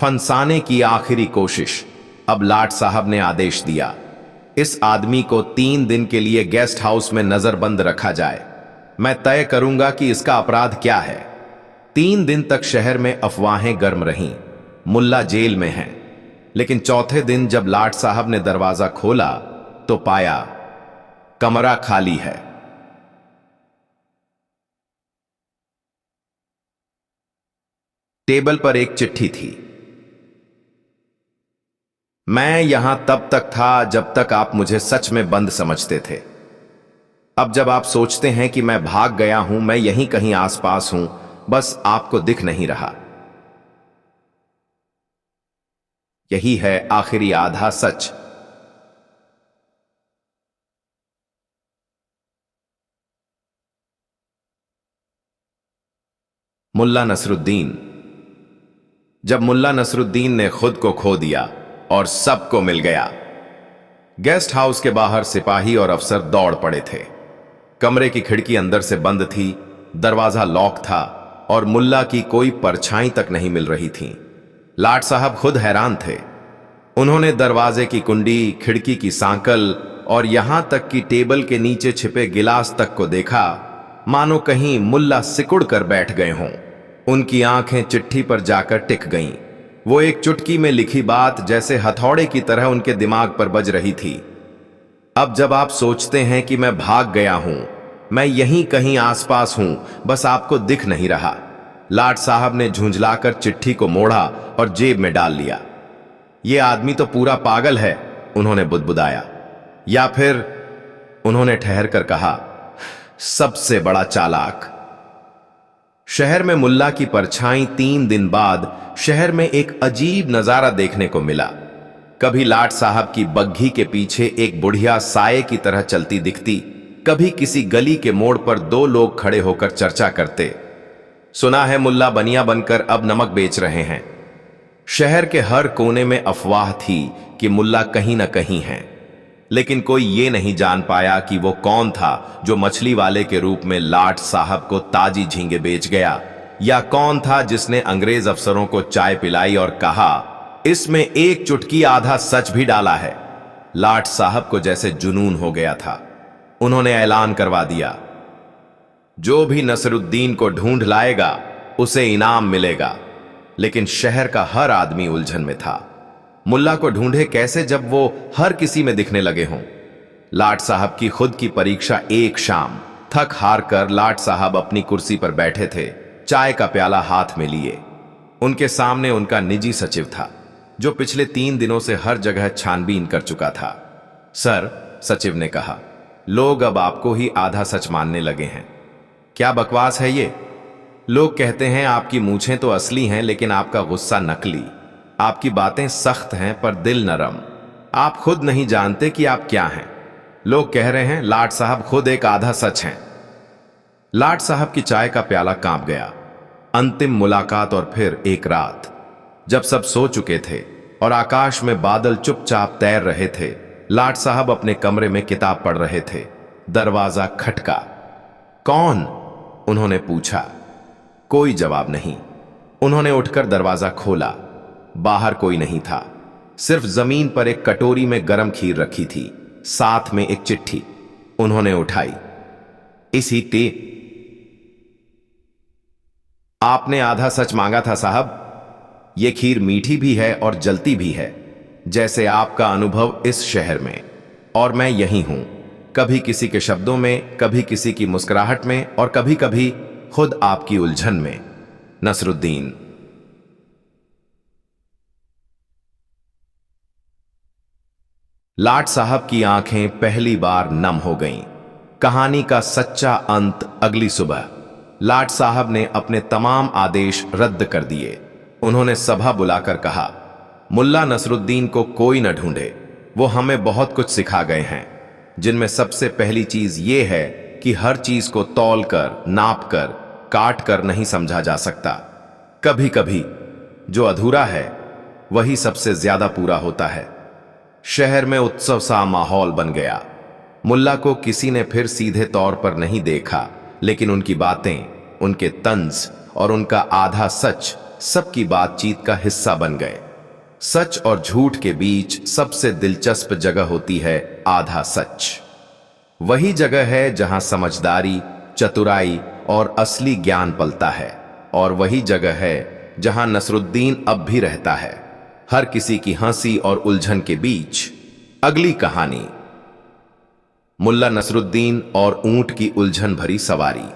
फंसाने की आखिरी कोशिश। अब लाट साहब ने आदेश दिया, इस आदमी को 3 दिन के लिए गेस्ट हाउस में नजरबंद रखा जाए। मैं तय करूंगा कि इसका अपराध क्या है। 3 दिन तक शहर में अफवाहें गर्म रहीं। मुल्ला जेल में है। लेकिन चौथे दिन जब लाट साहब ने दरवाजा खोला तो पाया कमरा खाली है। टेबल पर एक चिट्ठी थी। मैं यहां तब तक था जब तक आप मुझे सच में बंद समझते थे। अब जब आप सोचते हैं कि मैं भाग गया हूं, मैं यहीं कहीं आसपास हूं, बस आपको दिख नहीं रहा। यही है आखिरी आधा सच। मुल्ला नसरुद्दीन। जब मुल्ला नसरुद्दीन ने खुद को खो दिया और सबको मिल गया। गेस्ट हाउस के बाहर सिपाही और अफसर दौड़ पड़े थे। कमरे की खिड़की अंदर से बंद थी, दरवाजा लॉक था और मुल्ला की कोई परछाई तक नहीं मिल रही थी। लाट साहब खुद हैरान थे। उन्होंने दरवाजे की कुंडी, खिड़की की सांकल और यहां तक कि टेबल के नीचे छिपे गिलास तक को देखा, मानो कहीं मुल्ला सिकुड़ कर बैठ गए हों। उनकी आंखें चिट्ठी पर जाकर टिक गईं। वो एक चुटकी में लिखी बात जैसे हथौड़े की तरह उनके दिमाग पर बज रही थी। अब जब आप सोचते हैं कि मैं भाग गया हूं, मैं यहीं कहीं आसपास हूं, बस आपको दिख नहीं रहा। लाट साहब ने झुंझलाकर चिट्ठी को मोड़ा और जेब में डाल लिया। ये आदमी तो पूरा पागल है, उन्होंने बुदबुदाया। या फिर, उन्होंने ठहर कर कहा, सबसे बड़ा चालाक। शहर में मुल्ला की परछाई 3 दिन बाद शहर में एक अजीब नजारा देखने को मिला। कभी लाट साहब की बग्घी के पीछे एक बुढ़िया साये की तरह चलती दिखती, कभी किसी गली के मोड़ पर 2 लोग खड़े होकर चर्चा करते। सुना है मुल्ला बनिया बनकर अब नमक बेच रहे हैं। शहर के हर कोने में अफवाह थी कि मुल्ला कहीं न कहीं है, लेकिन कोई ये नहीं जान पाया कि वो कौन था जो मछली वाले के रूप में लाट साहब को ताजी झींगे बेच गया, या कौन था जिसने अंग्रेज अफसरों को चाय पिलाई और कहा, इसमें एक चुटकी आधा सच भी डाला है। लाट साहब को जैसे जुनून हो गया था। उन्होंने ऐलान करवा दिया, जो भी नसरुद्दीन को ढूंढ लाएगा उसे इनाम मिलेगा। लेकिन शहर का हर आदमी उलझन में था। मुल्ला को ढूंढे कैसे जब वो हर किसी में दिखने लगे हों। लाट साहब की खुद की परीक्षा एक शाम। थक हार कर लाट साहब अपनी कुर्सी पर बैठे थे, चाय का प्याला हाथ में लिए। उनके सामने उनका निजी सचिव था, जो पिछले 3 दिनों से हर जगह छानबीन कर चुका था। सर, सचिव ने कहा, लोग अब आपको ही आधा सच मानने लगे हैं। क्या बकवास है ये? लोग कहते हैं आपकी मूछें तो असली हैं, लेकिन आपका गुस्सा नकली। आपकी बातें सख्त हैं पर दिल नरम। आप खुद नहीं जानते कि आप क्या हैं। लोग कह रहे हैं लाट साहब खुद एक आधा सच हैं। लाट साहब की चाय का प्याला कांप गया। अंतिम मुलाकात और फिर एक रात, जब सब सो चुके थे और आकाश में बादल चुपचाप तैर रहे थे, लाट साहब अपने कमरे में किताब पढ़ रहे थे। दरवाजा खटका। कौन? उन्होंने पूछा। कोई जवाब नहीं। उन्होंने उठकर दरवाजा खोला। बाहर कोई नहीं था, सिर्फ जमीन पर एक कटोरी में गरम खीर रखी थी, साथ में एक चिट्ठी। उन्होंने उठाई। इसी टे आपने आधा सच मांगा था साहब। यह खीर मीठी भी है और जलती भी है, जैसे आपका अनुभव इस शहर में। और मैं यहीं हूं, कभी किसी के शब्दों में, कभी किसी की मुस्कुराहट में, और कभी कभी खुद आपकी उलझन में। नसरुद्दीन। लाट साहब की आंखें पहली बार नम हो गईं। कहानी का सच्चा अंत अगली सुबह। लाट साहब ने अपने तमाम आदेश रद्द कर दिए। उन्होंने सभा बुलाकर कहा, मुल्ला नसरुद्दीन को कोई न ढूंढे। वो हमें बहुत कुछ सिखा गए हैं, जिनमें सबसे पहली चीज ये है कि हर चीज को तौल कर, नाप कर, काट कर नहीं समझा जा सकता। कभी कभी जो अधूरा है वही सबसे ज्यादा पूरा होता है। शहर में उत्सव सा माहौल बन गया। मुल्ला को किसी ने फिर सीधे तौर पर नहीं देखा, लेकिन उनकी बातें, उनके तंज और उनका आधा सच सबकी बातचीत का हिस्सा बन गए। सच और झूठ के बीच सबसे दिलचस्प जगह होती है आधा सच। वही जगह है जहां समझदारी, चतुराई और असली ज्ञान पलता है। और वही जगह है जहां नसरुद्दीन अब भी रहता है, हर किसी की हंसी और उलझन के बीच। अगली कहानी, मुल्ला नसरुद्दीन और ऊंट की उलझन भरी सवारी।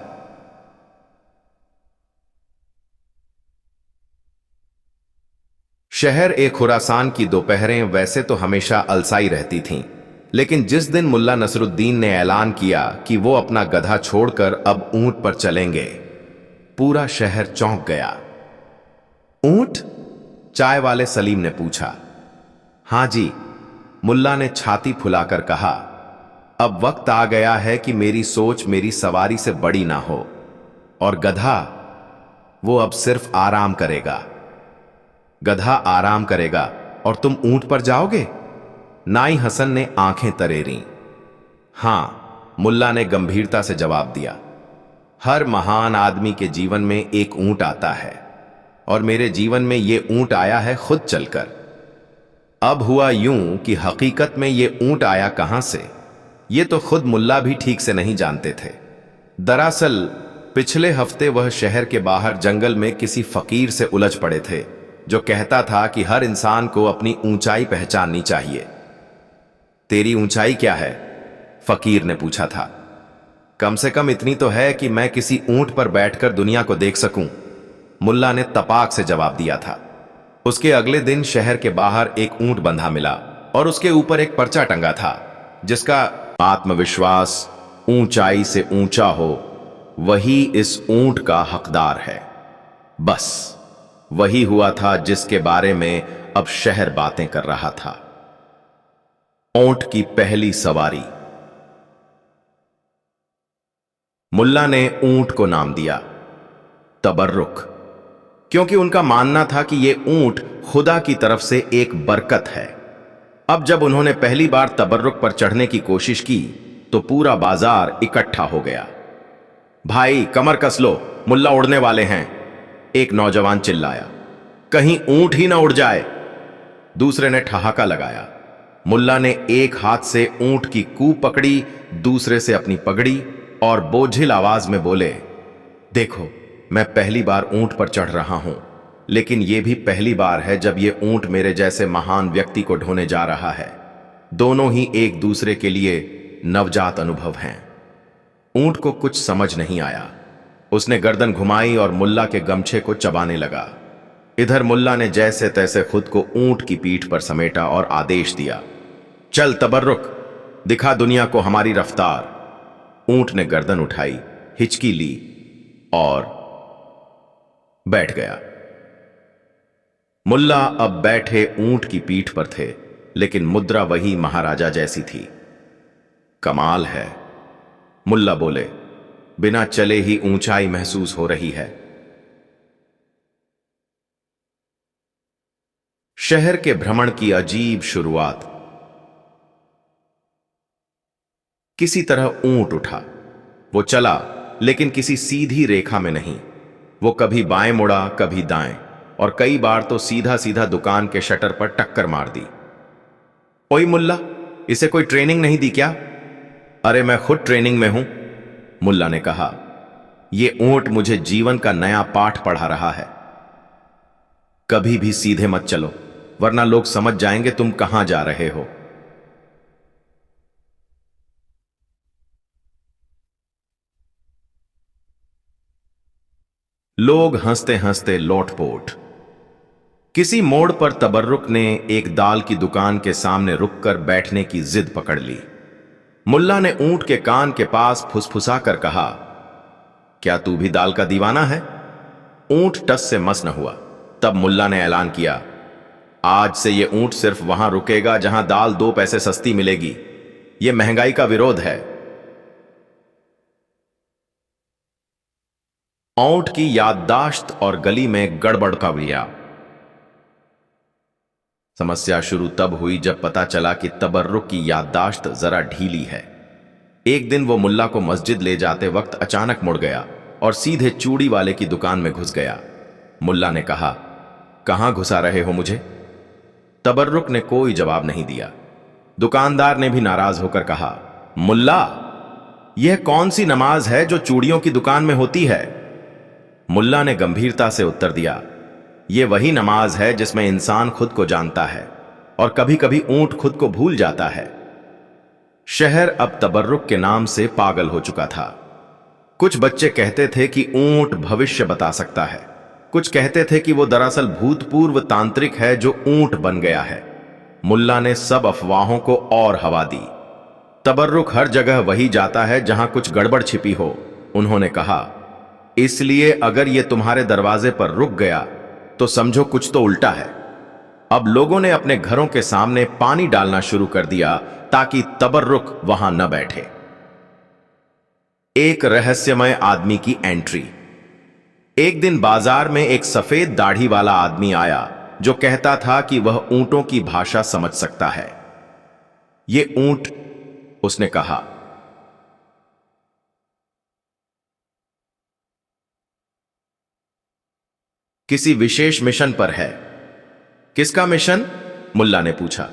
शहर ए खुरासान की दोपहरें वैसे तो हमेशा अलसाई रहती थीं, लेकिन जिस दिन मुल्ला नसरुद्दीन ने ऐलान किया कि वो अपना गधा छोड़कर अब ऊंट पर चलेंगे, पूरा शहर चौंक गया। ऊंट? चाय वाले सलीम ने पूछा। हां जी, मुल्ला ने छाती फुलाकर कहा। अब वक्त आ गया है कि मेरी सोच मेरी सवारी से बड़ी ना हो। और गधा? वो अब सिर्फ आराम करेगा। गधा आराम करेगा और तुम ऊंट पर जाओगे? नाई हसन ने आंखें तरेरी। हां, मुल्ला ने गंभीरता से जवाब दिया। हर महान आदमी के जीवन में एक ऊंट आता है, और मेरे जीवन में ये ऊंट आया है खुद चलकर। अब हुआ यूं कि हकीकत में ये ऊंट आया कहां से, ये तो खुद मुल्ला भी ठीक से नहीं जानते थे। दरअसल पिछले हफ्ते वह शहर के बाहर जंगल में किसी फकीर से उलझ पड़े थे, जो कहता था कि हर इंसान को अपनी ऊंचाई पहचाननी चाहिए। तेरी ऊंचाई क्या है? फकीर ने पूछा था। कम से कम इतनी तो है कि मैं किसी ऊंट पर बैठकर दुनिया को देख सकूं, मुल्ला ने तपाक से जवाब दिया था। उसके अगले दिन शहर के बाहर एक ऊंट बंधा मिला और उसके ऊपर एक पर्चा टंगा था, जिसका आत्मविश्वास ऊंचाई से ऊंचा हो, वही इस ऊंट का हकदार है। बस वही हुआ था जिसके बारे में अब शहर बातें कर रहा था। ऊंट की पहली सवारी। मुल्ला ने ऊंट को नाम दिया तबर्रुक, क्योंकि उनका मानना था कि यह ऊंट खुदा की तरफ से एक बरकत है। अब जब उन्होंने पहली बार तबर्रुक पर चढ़ने की कोशिश की तो पूरा बाजार इकट्ठा हो गया। भाई कमर कस लो, मुल्ला उड़ने वाले हैं, एक नौजवान चिल्लाया। कहीं ऊंट ही ना उड़ जाए, दूसरे ने ठहाका लगाया। मुल्ला ने एक हाथ से ऊंट की कूप पकड़ी, दूसरे से अपनी पगड़ी, और बोझिल आवाज में बोले, देखो मैं पहली बार ऊंट पर चढ़ रहा हूं, लेकिन यह भी पहली बार है जब यह ऊंट मेरे जैसे महान व्यक्ति को ढोने जा रहा है। दोनों ही एक दूसरे के लिए नवजात अनुभव हैं। ऊंट को कुछ समझ नहीं आया। उसने गर्दन घुमाई और मुल्ला के गमछे को चबाने लगा। इधर मुल्ला ने जैसे तैसे खुद को ऊंट की पीठ पर समेटा और आदेश दिया, चल तबर्रुक, दिखा दुनिया को हमारी रफ्तार। ऊंट ने गर्दन उठाई, हिचकी ली और बैठ गया। मुल्ला अब बैठे ऊंट की पीठ पर थे, लेकिन मुद्रा वही महाराजा जैसी थी। कमाल है, मुल्ला बोले, बिना चले ही ऊंचाई महसूस हो रही है। शहर के भ्रमण की अजीब शुरुआत। किसी तरह ऊंट उठा। वो चला, लेकिन किसी सीधी रेखा में नहीं। वो कभी बाएं मुड़ा, कभी दाएं, और कई बार तो सीधा सीधा दुकान के शटर पर टक्कर मार दी। ओए मुल्ला, इसे कोई ट्रेनिंग नहीं दी क्या? अरे मैं खुद ट्रेनिंग में हूं, मुल्ला ने कहा। यह ऊंट मुझे जीवन का नया पाठ पढ़ा रहा है। कभी भी सीधे मत चलो, वरना लोग समझ जाएंगे तुम कहां जा रहे हो। लोग हंसते हंसते लोटपोट। किसी मोड़ पर तबर्रुक ने एक दाल की दुकान के सामने रुककर बैठने की जिद पकड़ ली। मुल्ला ने ऊंट के कान के पास फुसफुसा कर कहा, क्या तू भी दाल का दीवाना है? ऊंट टस से मस न हुआ। तब मुल्ला ने ऐलान किया, आज से यह ऊंट सिर्फ वहां रुकेगा जहां दाल 2 पैसे सस्ती मिलेगी। यह महंगाई का विरोध है। ऊंट की याददाश्त और गली में गड़बड़ का विया। समस्या शुरू तब हुई जब पता चला कि तबर्रुक की याददाश्त जरा ढीली है। एक दिन वो मुल्ला को मस्जिद ले जाते वक्त अचानक मुड़ गया और सीधे चूड़ी वाले की दुकान में घुस गया। मुल्ला ने कहा, कहां घुसा रहे हो मुझे? तबर्रुक ने कोई जवाब नहीं दिया। दुकानदार ने भी नाराज होकर कहा, मुल्ला, यह कौन सी नमाज है जो चूड़ियों की दुकान में होती है? मुल्ला ने गंभीरता से उत्तर दिया, यह वही नमाज है जिसमें इंसान खुद को जानता है और कभी कभी ऊंट खुद को भूल जाता है। शहर अब तबर्रुक के नाम से पागल हो चुका था। कुछ बच्चे कहते थे कि ऊंट भविष्य बता सकता है, कुछ कहते थे कि वो दरअसल भूतपूर्व तांत्रिक है जो ऊंट बन गया है। मुल्ला ने सब अफवाहों को और हवा दी। तबर्रुक हर जगह वही जाता है जहां कुछ गड़बड़ छिपी हो, उन्होंने कहा। इसलिए अगर यह तुम्हारे दरवाजे पर रुक गया तो समझो कुछ तो उल्टा है। अब लोगों ने अपने घरों के सामने पानी डालना शुरू कर दिया ताकि तबर्रुक वहां न बैठे। एक रहस्यमय आदमी की एंट्री। एक दिन बाजार में एक सफेद दाढ़ी वाला आदमी आया जो कहता था कि वह ऊंटों की भाषा समझ सकता है। यह ऊंट, उसने कहा, किसी विशेष मिशन पर है। किसका मिशन? मुल्ला ने पूछा।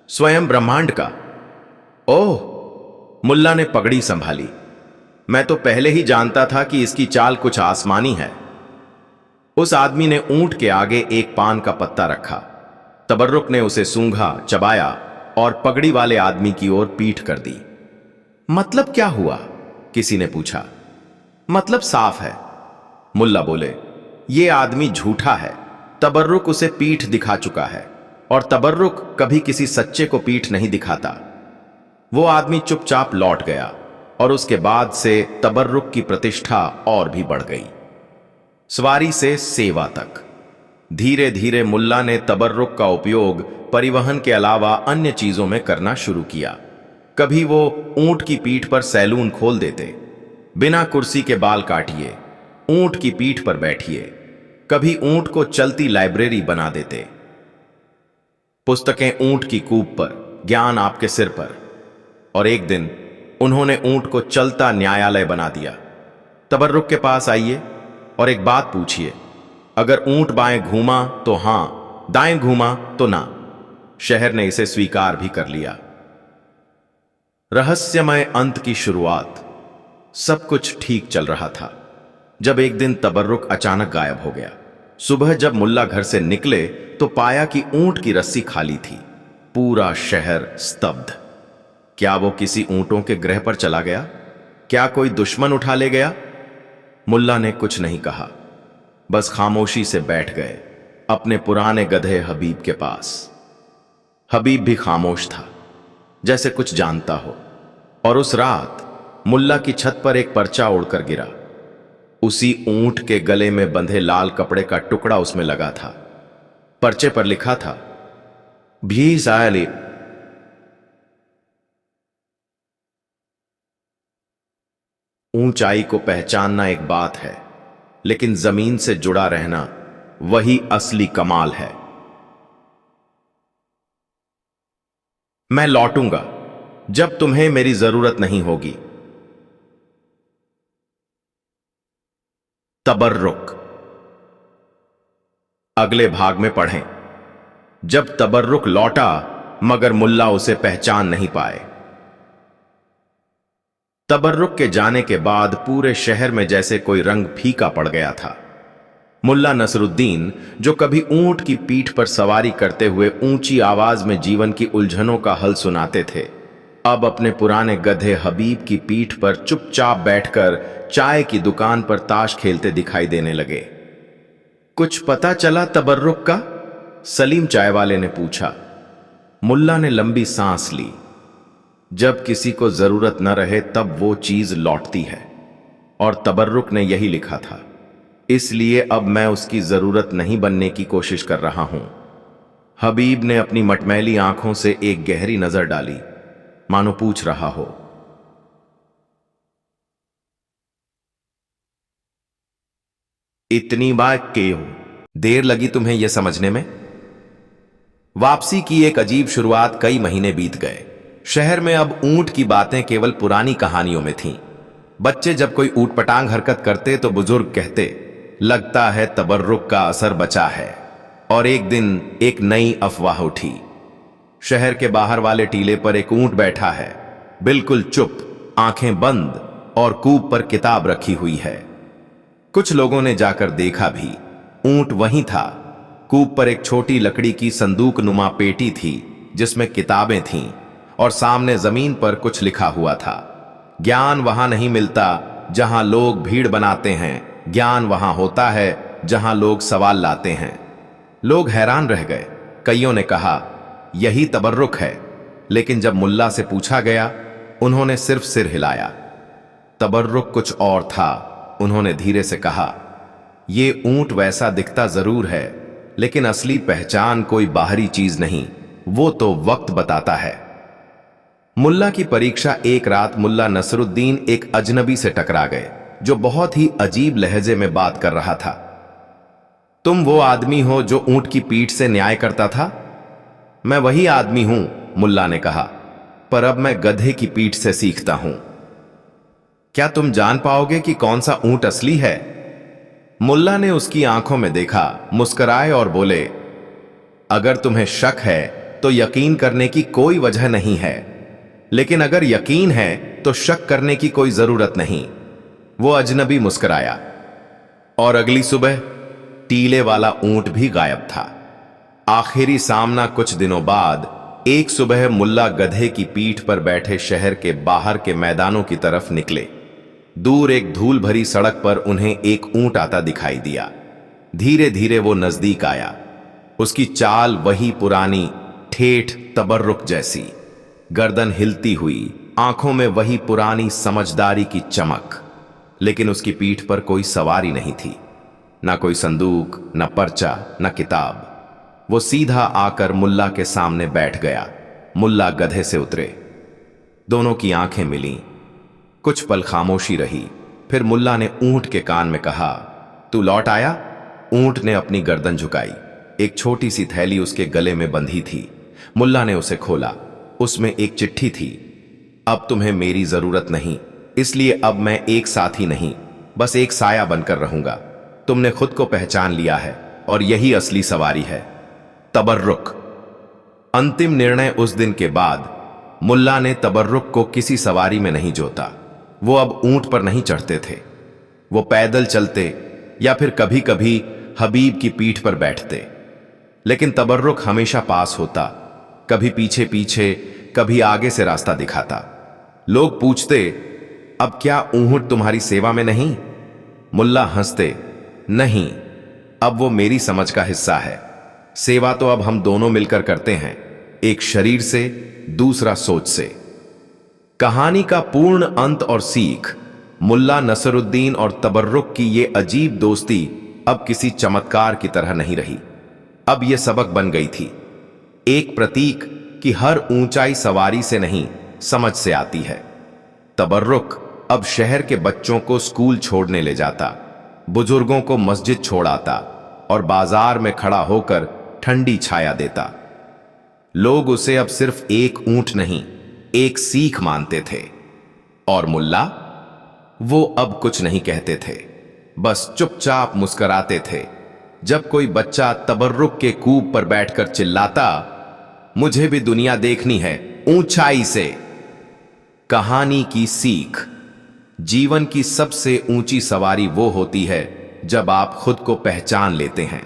स्वयं ब्रह्मांड का। ओह, मुल्ला ने पगड़ी संभाली। मैं तो पहले ही जानता था कि इसकी चाल कुछ आसमानी है। उस आदमी ने ऊंट के आगे एक पान का पत्ता रखा। तबर्रुक ने उसे सूंघा, चबाया और पगड़ी वाले आदमी की ओर पीठ कर दी। मतलब क्या हुआ? किसी ने पूछा। मतलब साफ है, मुल्ला बोले। ये आदमी झूठा है। तबर्रुक उसे पीठ दिखा चुका है और तबर्रुक कभी किसी सच्चे को पीठ नहीं दिखाता। वो आदमी चुपचाप लौट गया और उसके बाद से तबर्रुक की प्रतिष्ठा और भी बढ़ गई। सवारी से सेवा तक धीरे धीरे मुल्ला ने तबर्रुक का उपयोग परिवहन के अलावा अन्य चीजों में करना शुरू किया। कभी वो ऊंट की पीठ पर सैलून खोल देते। बिना कुर्सी के बाल काटिए, ऊंट की पीठ पर बैठिए। कभी ऊंट को चलती लाइब्रेरी बना देते। पुस्तकें ऊंट की कूप पर, ज्ञान आपके सिर पर। और एक दिन उन्होंने ऊंट को चलता न्यायालय बना दिया। तबर्रुक के पास आइए और एक बात पूछिए। अगर ऊंट बाएं घूमा तो हां, दाएं घूमा तो ना। शहर ने इसे स्वीकार भी कर लिया। रहस्यमय अंत की शुरुआत। सब कुछ ठीक चल रहा था जब एक दिन तबर्रुक अचानक गायब हो गया। सुबह जब मुल्ला घर से निकले तो पाया कि ऊंट की रस्सी खाली थी। पूरा शहर स्तब्ध। क्या वो किसी ऊंटों के ग्रह पर चला गया? क्या कोई दुश्मन उठा ले गया? मुल्ला ने कुछ नहीं कहा, बस खामोशी से बैठ गए अपने पुराने गधे हबीब के पास। हबीब भी खामोश था, जैसे कुछ जानता हो। और उस रात मुल्ला की छत पर एक पर्चा उड़कर गिरा। उसी ऊंट के गले में बंधे लाल कपड़े का टुकड़ा उसमें लगा था। पर्चे पर लिखा था, भी सायली। ऊंचाई को पहचानना एक बात है, लेकिन जमीन से जुड़ा रहना वही असली कमाल है। मैं लौटूंगा जब तुम्हें मेरी जरूरत नहीं होगी। तबर्रुक। अगले भाग में पढ़ें। जब तबर्रुक लौटा मगर मुल्ला उसे पहचान नहीं पाए। तबर्रुक के जाने के बाद पूरे शहर में जैसे कोई रंग फीका पड़ गया था। मुल्ला नसरुद्दीन, जो कभी ऊंट की पीठ पर सवारी करते हुए ऊंची आवाज में जीवन की उलझनों का हल सुनाते थे, अब अपने पुराने गधे हबीब की पीठ पर चुपचाप बैठकर चाय की दुकान पर ताश खेलते दिखाई देने लगे। कुछ पता चला तबर्रुक का? सलीम चाय वाले ने पूछा। मुल्ला ने लंबी सांस ली। जब किसी को जरूरत न रहे तब वो चीज लौटती है, और तबर्रुक ने यही लिखा था। इसलिए अब मैं उसकी जरूरत नहीं बनने की कोशिश कर रहा हूं। हबीब ने अपनी मटमैली आंखों से एक गहरी नजर डाली, मानो पूछ रहा हो, इतनी बार क्यों? देर लगी तुम्हें यह समझने में? वापसी की एक अजीब शुरुआत। कई महीने बीत गए। शहर में अब ऊंट की बातें केवल पुरानी कहानियों में थीं। बच्चे जब कोई ऊटपटांग हरकत करते तो बुजुर्ग कहते, लगता है तबर्रुक का असर बचा है। और एक दिन एक नई अफवाह उठी। शहर के बाहर वाले टीले पर एक ऊंट बैठा है, बिल्कुल चुप, आंखें बंद, और कूप पर किताब रखी हुई है। कुछ लोगों ने जाकर देखा भी। ऊंट वहीं था। कूप पर एक छोटी लकड़ी की संदूक नुमा पेटी थी जिसमें किताबें थीं, और सामने जमीन पर कुछ लिखा हुआ था। ज्ञान वहां नहीं मिलता जहां लोग भीड़ बनाते हैं, ज्ञान वहां होता है जहां लोग सवाल लाते हैं। लोग हैरान रह गए। कईयों ने कहा, यही तबर्रुक है। लेकिन जब मुल्ला से पूछा गया, उन्होंने सिर्फ सिर हिलाया। तबर्रुक कुछ और था। उन्होंने धीरे से कहा, यह ऊंट वैसा दिखता जरूर है, लेकिन असली पहचान कोई बाहरी चीज नहीं, वो तो वक्त बताता है। मुल्ला की परीक्षा। एक रात मुल्ला नसरुद्दीन एक अजनबी से टकरा गए जो बहुत ही अजीब लहजे में बात कर रहा था। तुम वो आदमी हो जो ऊंट की पीठ से न्याय करता था? मैं वही आदमी हूं, मुल्ला ने कहा, पर अब मैं गधे की पीठ से सीखता हूं। क्या तुम जान पाओगे कि कौन सा ऊंट असली है? मुल्ला ने उसकी आंखों में देखा, मुस्कुराए और बोले, अगर तुम्हें शक है तो यकीन करने की कोई वजह नहीं है, लेकिन अगर यकीन है तो शक करने की कोई जरूरत नहीं। वो अजनबी मुस्कुराया और अगली सुबह टीले वाला ऊंट भी गायब था। आखिरी सामना कुछ दिनों बाद एक सुबह मुल्ला गधे की पीठ पर बैठे शहर के बाहर के मैदानों की तरफ निकले। दूर एक धूल भरी सड़क पर उन्हें एक ऊंट आता दिखाई दिया। धीरे धीरे वो नजदीक आया। उसकी चाल वही पुरानी ठेठ तबर्रुक जैसी, गर्दन हिलती हुई, आंखों में वही पुरानी समझदारी की चमक। लेकिन उसकी पीठ पर कोई सवारी नहीं थी, ना कोई संदूक, ना पर्चा, ना किताब। वो सीधा आकर मुल्ला के सामने बैठ गया। मुल्ला गधे से उतरे। दोनों की आंखें मिलीं। कुछ पल खामोशी रही। फिर मुल्ला ने ऊंट के कान में कहा, तू लौट आया? ऊंट ने अपनी गर्दन झुकाई। एक छोटी सी थैली उसके गले में बंधी थी। मुल्ला ने उसे खोला। उसमें एक चिट्ठी थी। अब तुम्हें मेरी जरूरत नहीं, इसलिए अब मैं एक साथी नहीं, बस एक साया बनकर रहूंगा। तुमने खुद को पहचान लिया है और यही असली सवारी है, तबर्रुक। अंतिम निर्णय उस दिन के बाद मुल्ला ने तबर्रुक को किसी सवारी में नहीं जोता। वो अब ऊंट पर नहीं चढ़ते थे। वो पैदल चलते या फिर कभी कभी हबीब की पीठ पर बैठते। लेकिन तबर्रुक हमेशा पास होता, कभी पीछे पीछे, कभी आगे से रास्ता दिखाता। लोग पूछते, अब क्या ऊंट तुम्हारी सेवा में नहीं? मुल्ला हंसते, नहीं, अब वो मेरी समझ का हिस्सा है। सेवा तो अब हम दोनों मिलकर करते हैं, एक शरीर से, दूसरा सोच से। कहानी का पूर्ण अंत और सीख। मुल्ला नसरुद्दीन और तबर्रुक की ये अजीब दोस्ती अब किसी चमत्कार की तरह नहीं रही। अब यह सबक बन गई थी, एक प्रतीक कि हर ऊंचाई सवारी से नहीं, समझ से आती है। तबर्रुक अब शहर के बच्चों को स्कूल छोड़ने ले जाता, बुजुर्गों को मस्जिद छोड़ आता और बाजार में खड़ा होकर ठंडी छाया देता। लोग उसे अब सिर्फ एक ऊंट नहीं, एक सीख मानते थे। और मुल्ला, वो अब कुछ नहीं कहते थे, बस चुपचाप मुस्कुराते थे। जब कोई बच्चा तबर्रुक के कूप पर बैठकर चिल्लाता, मुझे भी दुनिया देखनी है ऊंचाई से। कहानी की सीख। जीवन की सबसे ऊंची सवारी वो होती है जब आप खुद को पहचान लेते हैं।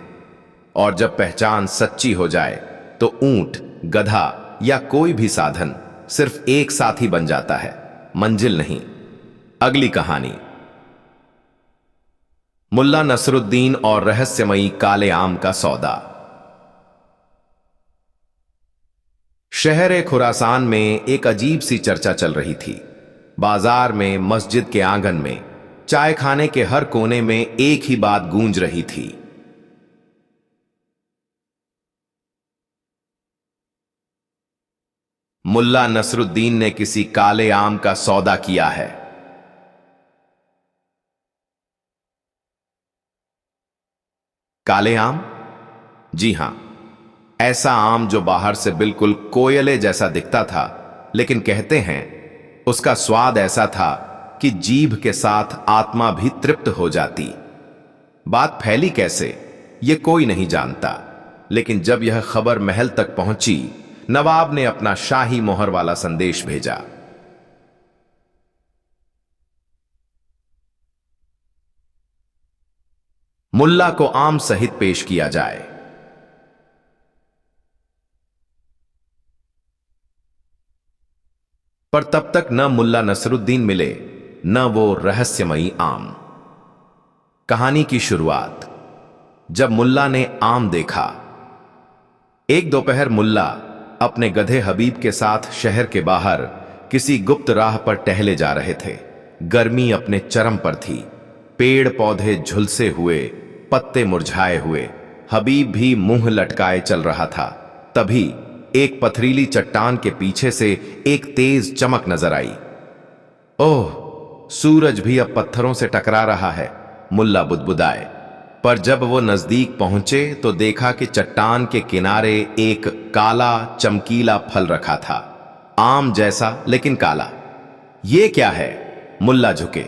और जब पहचान सच्ची हो जाए तो ऊंट, गधा या कोई भी साधन सिर्फ एक साथी बन जाता है, मंजिल नहीं। अगली कहानी, मुल्ला नसरुद्दीन और रहस्यमयी काले आम का सौदा। शहर खुरासान में एक अजीब सी चर्चा चल रही थी। बाजार में, मस्जिद के आंगन में, चाय खाने के हर कोने में एक ही बात गूंज रही थी। मुल्ला नसरुद्दीन ने किसी काले आम का सौदा किया है। काले आम? जी हां, ऐसा आम जो बाहर से बिल्कुल कोयले जैसा दिखता था, लेकिन कहते हैं उसका स्वाद ऐसा था कि जीभ के साथ आत्मा भी तृप्त हो जाती। बात फैली कैसे, यह कोई नहीं जानता, लेकिन जब यह खबर महल तक पहुंची, नवाब ने अपना शाही मोहर वाला संदेश भेजा। मुल्ला को आम सहित पेश किया जाए। पर तब तक न मुल्ला नसरुद्दीन मिले, न वो रहस्यमयी आम। कहानी की शुरुआत। जब मुल्ला ने आम देखा। एक दोपहर मुल्ला अपने गधे हबीब के साथ शहर के बाहर किसी गुप्त राह पर टहले जा रहे थे। गर्मी अपने चरम पर थी। पेड़ पौधे झुलसे हुए, पत्ते मुरझाए हुए। हबीब भी मुंह लटकाए चल रहा था। तभी एक पथरीली चट्टान के पीछे से एक तेज चमक नजर आई। ओह, सूरज भी अब पत्थरों से टकरा रहा है, मुल्ला बुदबुदाए। पर जब वो नजदीक पहुंचे तो देखा कि चट्टान के किनारे एक काला चमकीला फल रखा था, आम जैसा लेकिन काला। ये क्या है? मुल्ला झुके।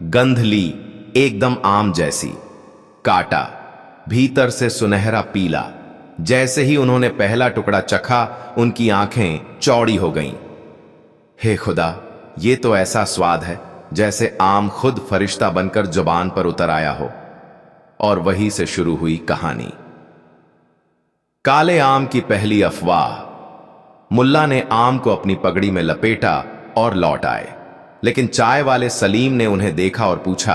गंध ली, एकदम आम जैसी। काटा, भीतर से सुनहरा पीला। जैसे ही उन्होंने पहला टुकड़ा चखा, उनकी आंखें चौड़ी हो गईं। हे खुदा, ये तो ऐसा स्वाद है जैसे आम खुद फरिश्ता बनकर जुबान पर उतर आया हो। और वहीं से शुरू हुई कहानी। काले आम की पहली अफवाह। मुल्ला ने आम को अपनी पगड़ी में लपेटा और लौट आए, लेकिन चाय वाले सलीम ने उन्हें देखा और पूछा,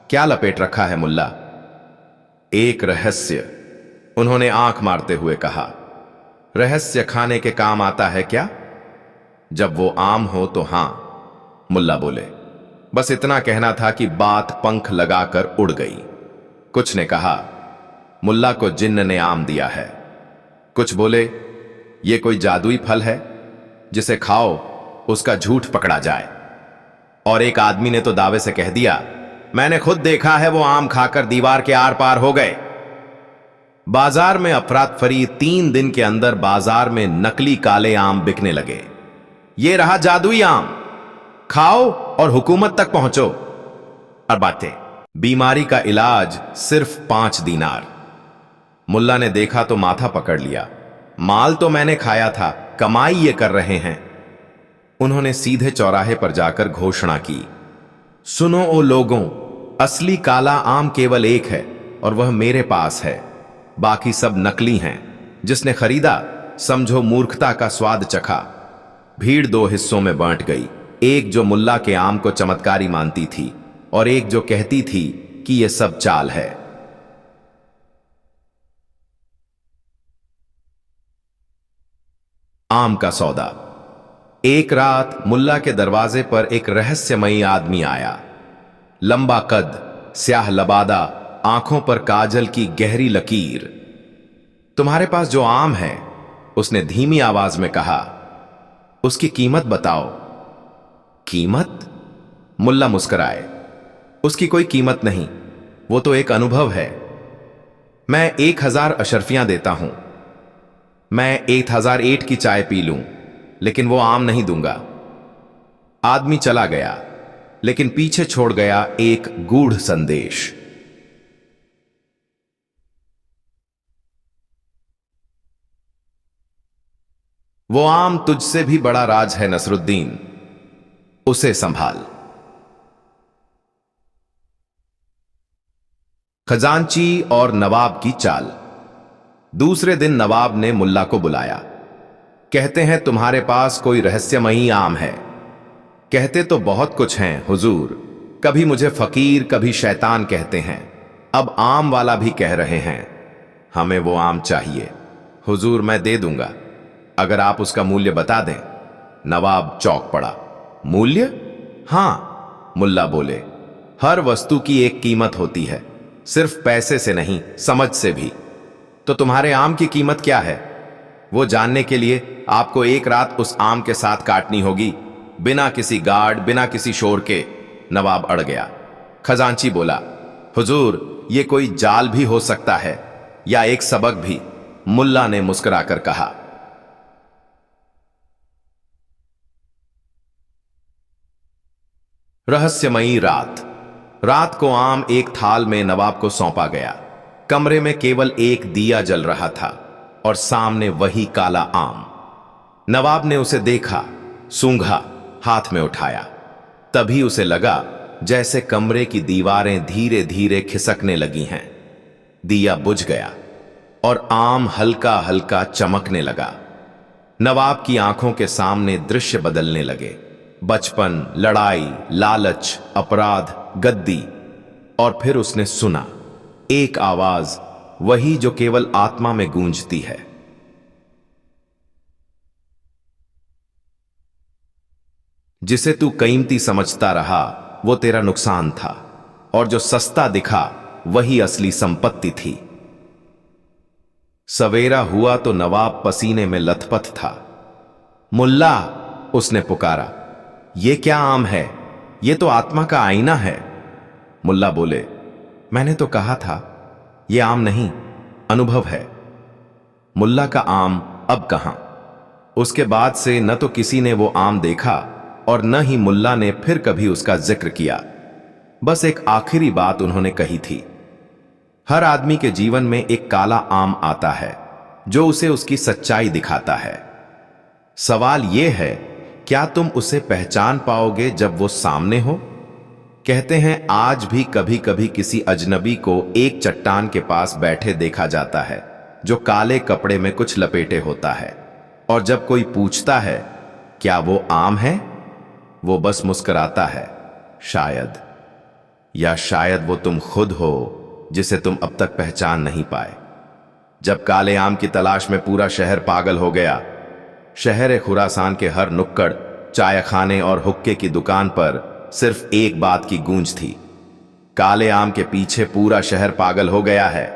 क्या लपेट रखा है मुल्ला? एक रहस्य, उन्होंने आंख मारते हुए कहा। रहस्य खाने के काम आता है क्या? जब वो आम हो तो हां, मुल्ला बोले। बस इतना कहना था कि बात पंख लगाकर उड़ गई। कुछ ने कहा, मुल्ला को जिन्न ने आम दिया है। कुछ बोले, ये कोई जादुई फल है, जिसे खाओ उसका झूठ पकड़ा जाए। और एक आदमी ने तो दावे से कह दिया, मैंने खुद देखा है वो आम खाकर दीवार के आर पार हो गए। बाजार में अफरात फरी। 3 दिन के अंदर बाजार में नकली काले आम बिकने लगे। ये रहा जादुई आम, खाओ और हुकूमत तक पहुंचो। और बातें, बीमारी का इलाज सिर्फ 5 दीनार। मुल्ला ने देखा तो माथा पकड़ लिया। माल तो मैंने खाया था, कमाई ये कर रहे हैं। उन्होंने सीधे चौराहे पर जाकर घोषणा की, सुनो ओ लोगों, असली काला आम केवल एक है और वह मेरे पास है, बाकी सब नकली हैं। जिसने खरीदा समझो मूर्खता का स्वाद चखा। भीड़ 2 हिस्सों में बांट गई, एक जो मुल्ला के आम को चमत्कारी मानती थी और एक जो कहती थी कि यह सब चाल है। आम का सौदा। एक रात मुल्ला के दरवाजे पर एक रहस्यमयी आदमी आया। लंबा कद, स्याह लबादा, आंखों पर काजल की गहरी लकीर। तुम्हारे पास जो आम है, उसने धीमी आवाज में कहा, उसकी कीमत बताओ। कीमत? मुल्ला मुस्कुराए। उसकी कोई कीमत नहीं, वो तो एक अनुभव है। मैं 1000 अशर्फियां देता हूं। मैं 1008 की चाय पी लूं, लेकिन वो आम नहीं दूंगा। आदमी चला गया, लेकिन पीछे छोड़ गया एक गूढ़ संदेश। वो आम तुझसे भी बड़ा राज है नसरुद्दीन, उसे संभाल। खजांची और नवाब की चाल। दूसरे दिन नवाब ने मुल्ला को बुलाया। कहते हैं तुम्हारे पास कोई रहस्यमयी आम है। कहते तो बहुत कुछ हैं हुजूर, कभी मुझे फकीर कभी शैतान कहते हैं, अब आम वाला भी कह रहे हैं। हमें वो आम चाहिए हुजूर, मैं दे दूंगा अगर आप उसका मूल्य बता दें। नवाब चौंक पड़ा। मूल्य? हां, मुल्ला बोले, हर वस्तु की एक कीमत होती है, सिर्फ पैसे से नहीं, समझ से भी। तो तुम्हारे आम की कीमत क्या है? वो जानने के लिए आपको एक रात उस आम के साथ काटनी होगी, बिना किसी गार्ड, बिना किसी शोर के। नवाब अड़ गया। खजांची बोला, हुजूर, ये कोई जाल भी हो सकता है या एक सबक भी। मुल्ला ने मुस्कुराकर कहा। रहस्यमयी रात। रात को आम एक थाल में नवाब को सौंपा गया। कमरे में केवल एक दिया जल रहा था और सामने वही काला आम। नवाब ने उसे देखा, सूंघा, हाथ में उठाया। तभी उसे लगा जैसे कमरे की दीवारें धीरे धीरे खिसकने लगी हैं। दिया बुझ गया और आम हल्का हल्का चमकने लगा। नवाब की आंखों के सामने दृश्य बदलने लगे। बचपन, लड़ाई, लालच, अपराध, गद्दी। और फिर उसने सुना एक आवाज, वही जो केवल आत्मा में गूंजती है। जिसे तू कीमती समझता रहा वो तेरा नुकसान था, और जो सस्ता दिखा वही असली संपत्ति थी। सवेरा हुआ तो नवाब पसीने में लथपथ था। मुल्ला, उसने पुकारा, ये क्या आम है? ये तो आत्मा का आईना है। मुल्ला बोले, मैंने तो कहा था ये आम नहीं, अनुभव है। मुल्ला का आम अब कहां? उसके बाद से न तो किसी ने वो आम देखा और न ही मुल्ला ने फिर कभी उसका जिक्र किया। बस एक आखिरी बात उन्होंने कही थी, हर आदमी के जीवन में एक काला आम आता है जो उसे उसकी सच्चाई दिखाता है। सवाल यह है क्या तुम उसे पहचान पाओगे जब वो सामने हो? कहते हैं आज भी कभी कभी किसी अजनबी को एक चट्टान के पास बैठे देखा जाता है जो काले कपड़े में कुछ लपेटे होता है, और जब कोई पूछता है क्या वो आम है, वो बस मुस्कुराता है, शायद, या शायद वो तुम खुद हो जिसे तुम अब तक पहचान नहीं पाए। जब काले आम की तलाश में पूरा शहर पागल हो गया, शहर खुरासान के हर नुक्कड़, चाय खाने और हुक्के की दुकान पर सिर्फ एक बात की गूंज थी, काले आम के पीछे पूरा शहर पागल हो गया है।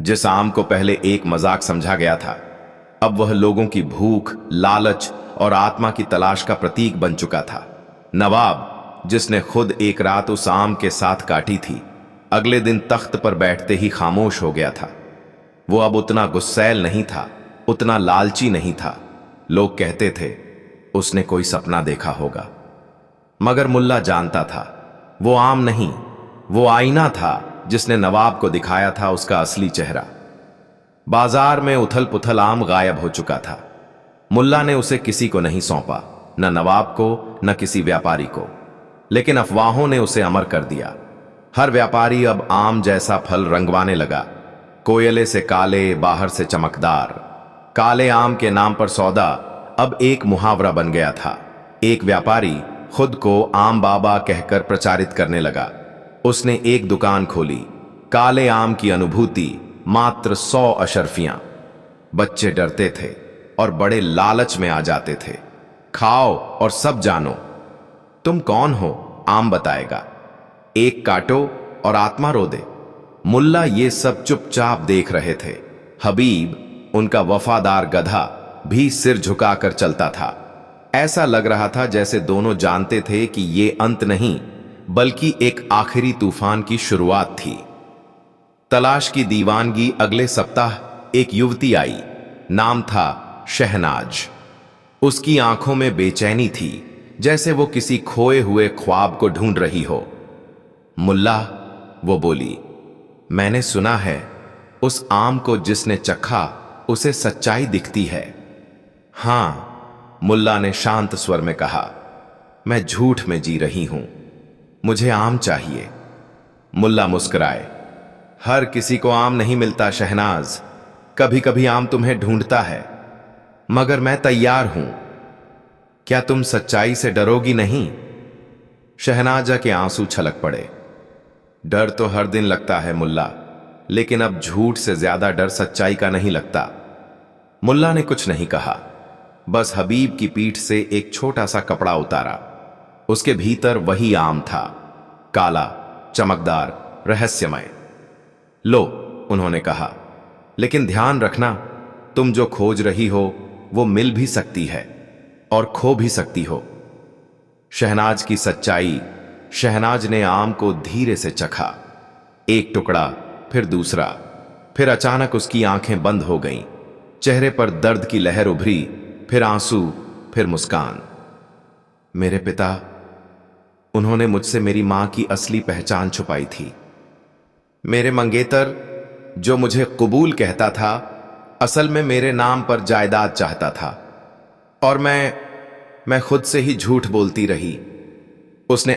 जिस आम को पहले एक मजाक समझा गया था, अब वह लोगों की भूख, लालच और आत्मा की तलाश का प्रतीक बन चुका था। नवाब, जिसने खुद एक रात उस आम के साथ काटी थी, अगले दिन तख्त पर बैठते ही खामोश हो गया था। वो अब उतना गुस्सैल नहीं था, उतना लालची नहीं था। लोग कहते थे उसने कोई सपना देखा होगा, मगर मुल्ला जानता था वो आम नहीं, वो आईना था जिसने नवाब को दिखाया था उसका असली चेहरा। बाजार में उथल पुथल आम गायब हो चुका था। मुल्ला ने उसे किसी को नहीं सौंपा, न नवाब को न किसी व्यापारी को, लेकिन अफवाहों ने उसे अमर कर दिया। हर व्यापारी अब आम जैसा फल रंगवाने लगा, कोयले से काले, बाहर से चमकदार। काले आम के नाम पर सौदा अब एक मुहावरा बन गया था। एक व्यापारी खुद को आम बाबा कहकर प्रचारित करने लगा। उसने एक दुकान खोली, काले आम की अनुभूति, मात्र 100 अशर्फियां। बच्चे डरते थे और बड़े लालच में आ जाते थे। खाओ और सब जानो। तुम कौन हो? आम बताएगा। एक काटो और आत्मा रो दे। मुल्ला ये सब चुपचाप देख रहे थे। हबीब, उनका वफादार गधा, भी सिर झुकाकर चलता था। ऐसा लग रहा था जैसे दोनों जानते थे कि ये अंत नहीं, बल्कि एक आखिरी तूफान की शुरुआत थी। तलाश की दीवानगी अगले सप्ताह एक युवती आई। नाम था शहनाज। उसकी आंखों में बेचैनी थी, जैसे वो किसी खोए हुए ख्वाब को ढूंढ रही हो। मुल्ला, वो बोली, मैंने सुना है उस आम को जिसने चखा उसे सच्चाई दिखती है। हां, मुल्ला ने शांत स्वर में कहा, मैं झूठ में जी रही हूं, मुझे आम चाहिए। मुल्ला मुस्कुराए, हर किसी को आम नहीं मिलता शहनाज, कभी कभी आम तुम्हें ढूंढता है, मगर मैं तैयार हूं। क्या तुम सच्चाई से डरोगी नहीं? शहनाजा के आंसू छलक पड़े। डर तो हर दिन लगता है मुल्ला, लेकिन अब झूठ से ज्यादा डर सच्चाई का नहीं लगता। मुल्ला ने कुछ नहीं कहा, बस हबीब की पीठ से एक छोटा सा कपड़ा उतारा। उसके भीतर वही आम था, काला, चमकदार, रहस्यमय। लो, उन्होंने कहा, लेकिन ध्यान रखना, तुम जो खोज रही हो वो मिल भी सकती है और खो भी सकती हो। शहनाज की सच्चाई। शहनाज ने आम को धीरे से चखा, एक टुकड़ा, फिर दूसरा, फिर अचानक उसकी आंखें बंद हो गईं। चेहरे पर दर्द की लहर उभरी, फिर आंसू, फिर मुस्कान। मेरे पिता, उन्होंने मुझसे मेरी मां की असली पहचान छुपाई थी। मेरे मंगेतर, जो मुझे कबूल कहता था, असल में मेरे नाम पर जायदाद चाहता था, और मैं खुद से ही झूठ बोलती रही। उसने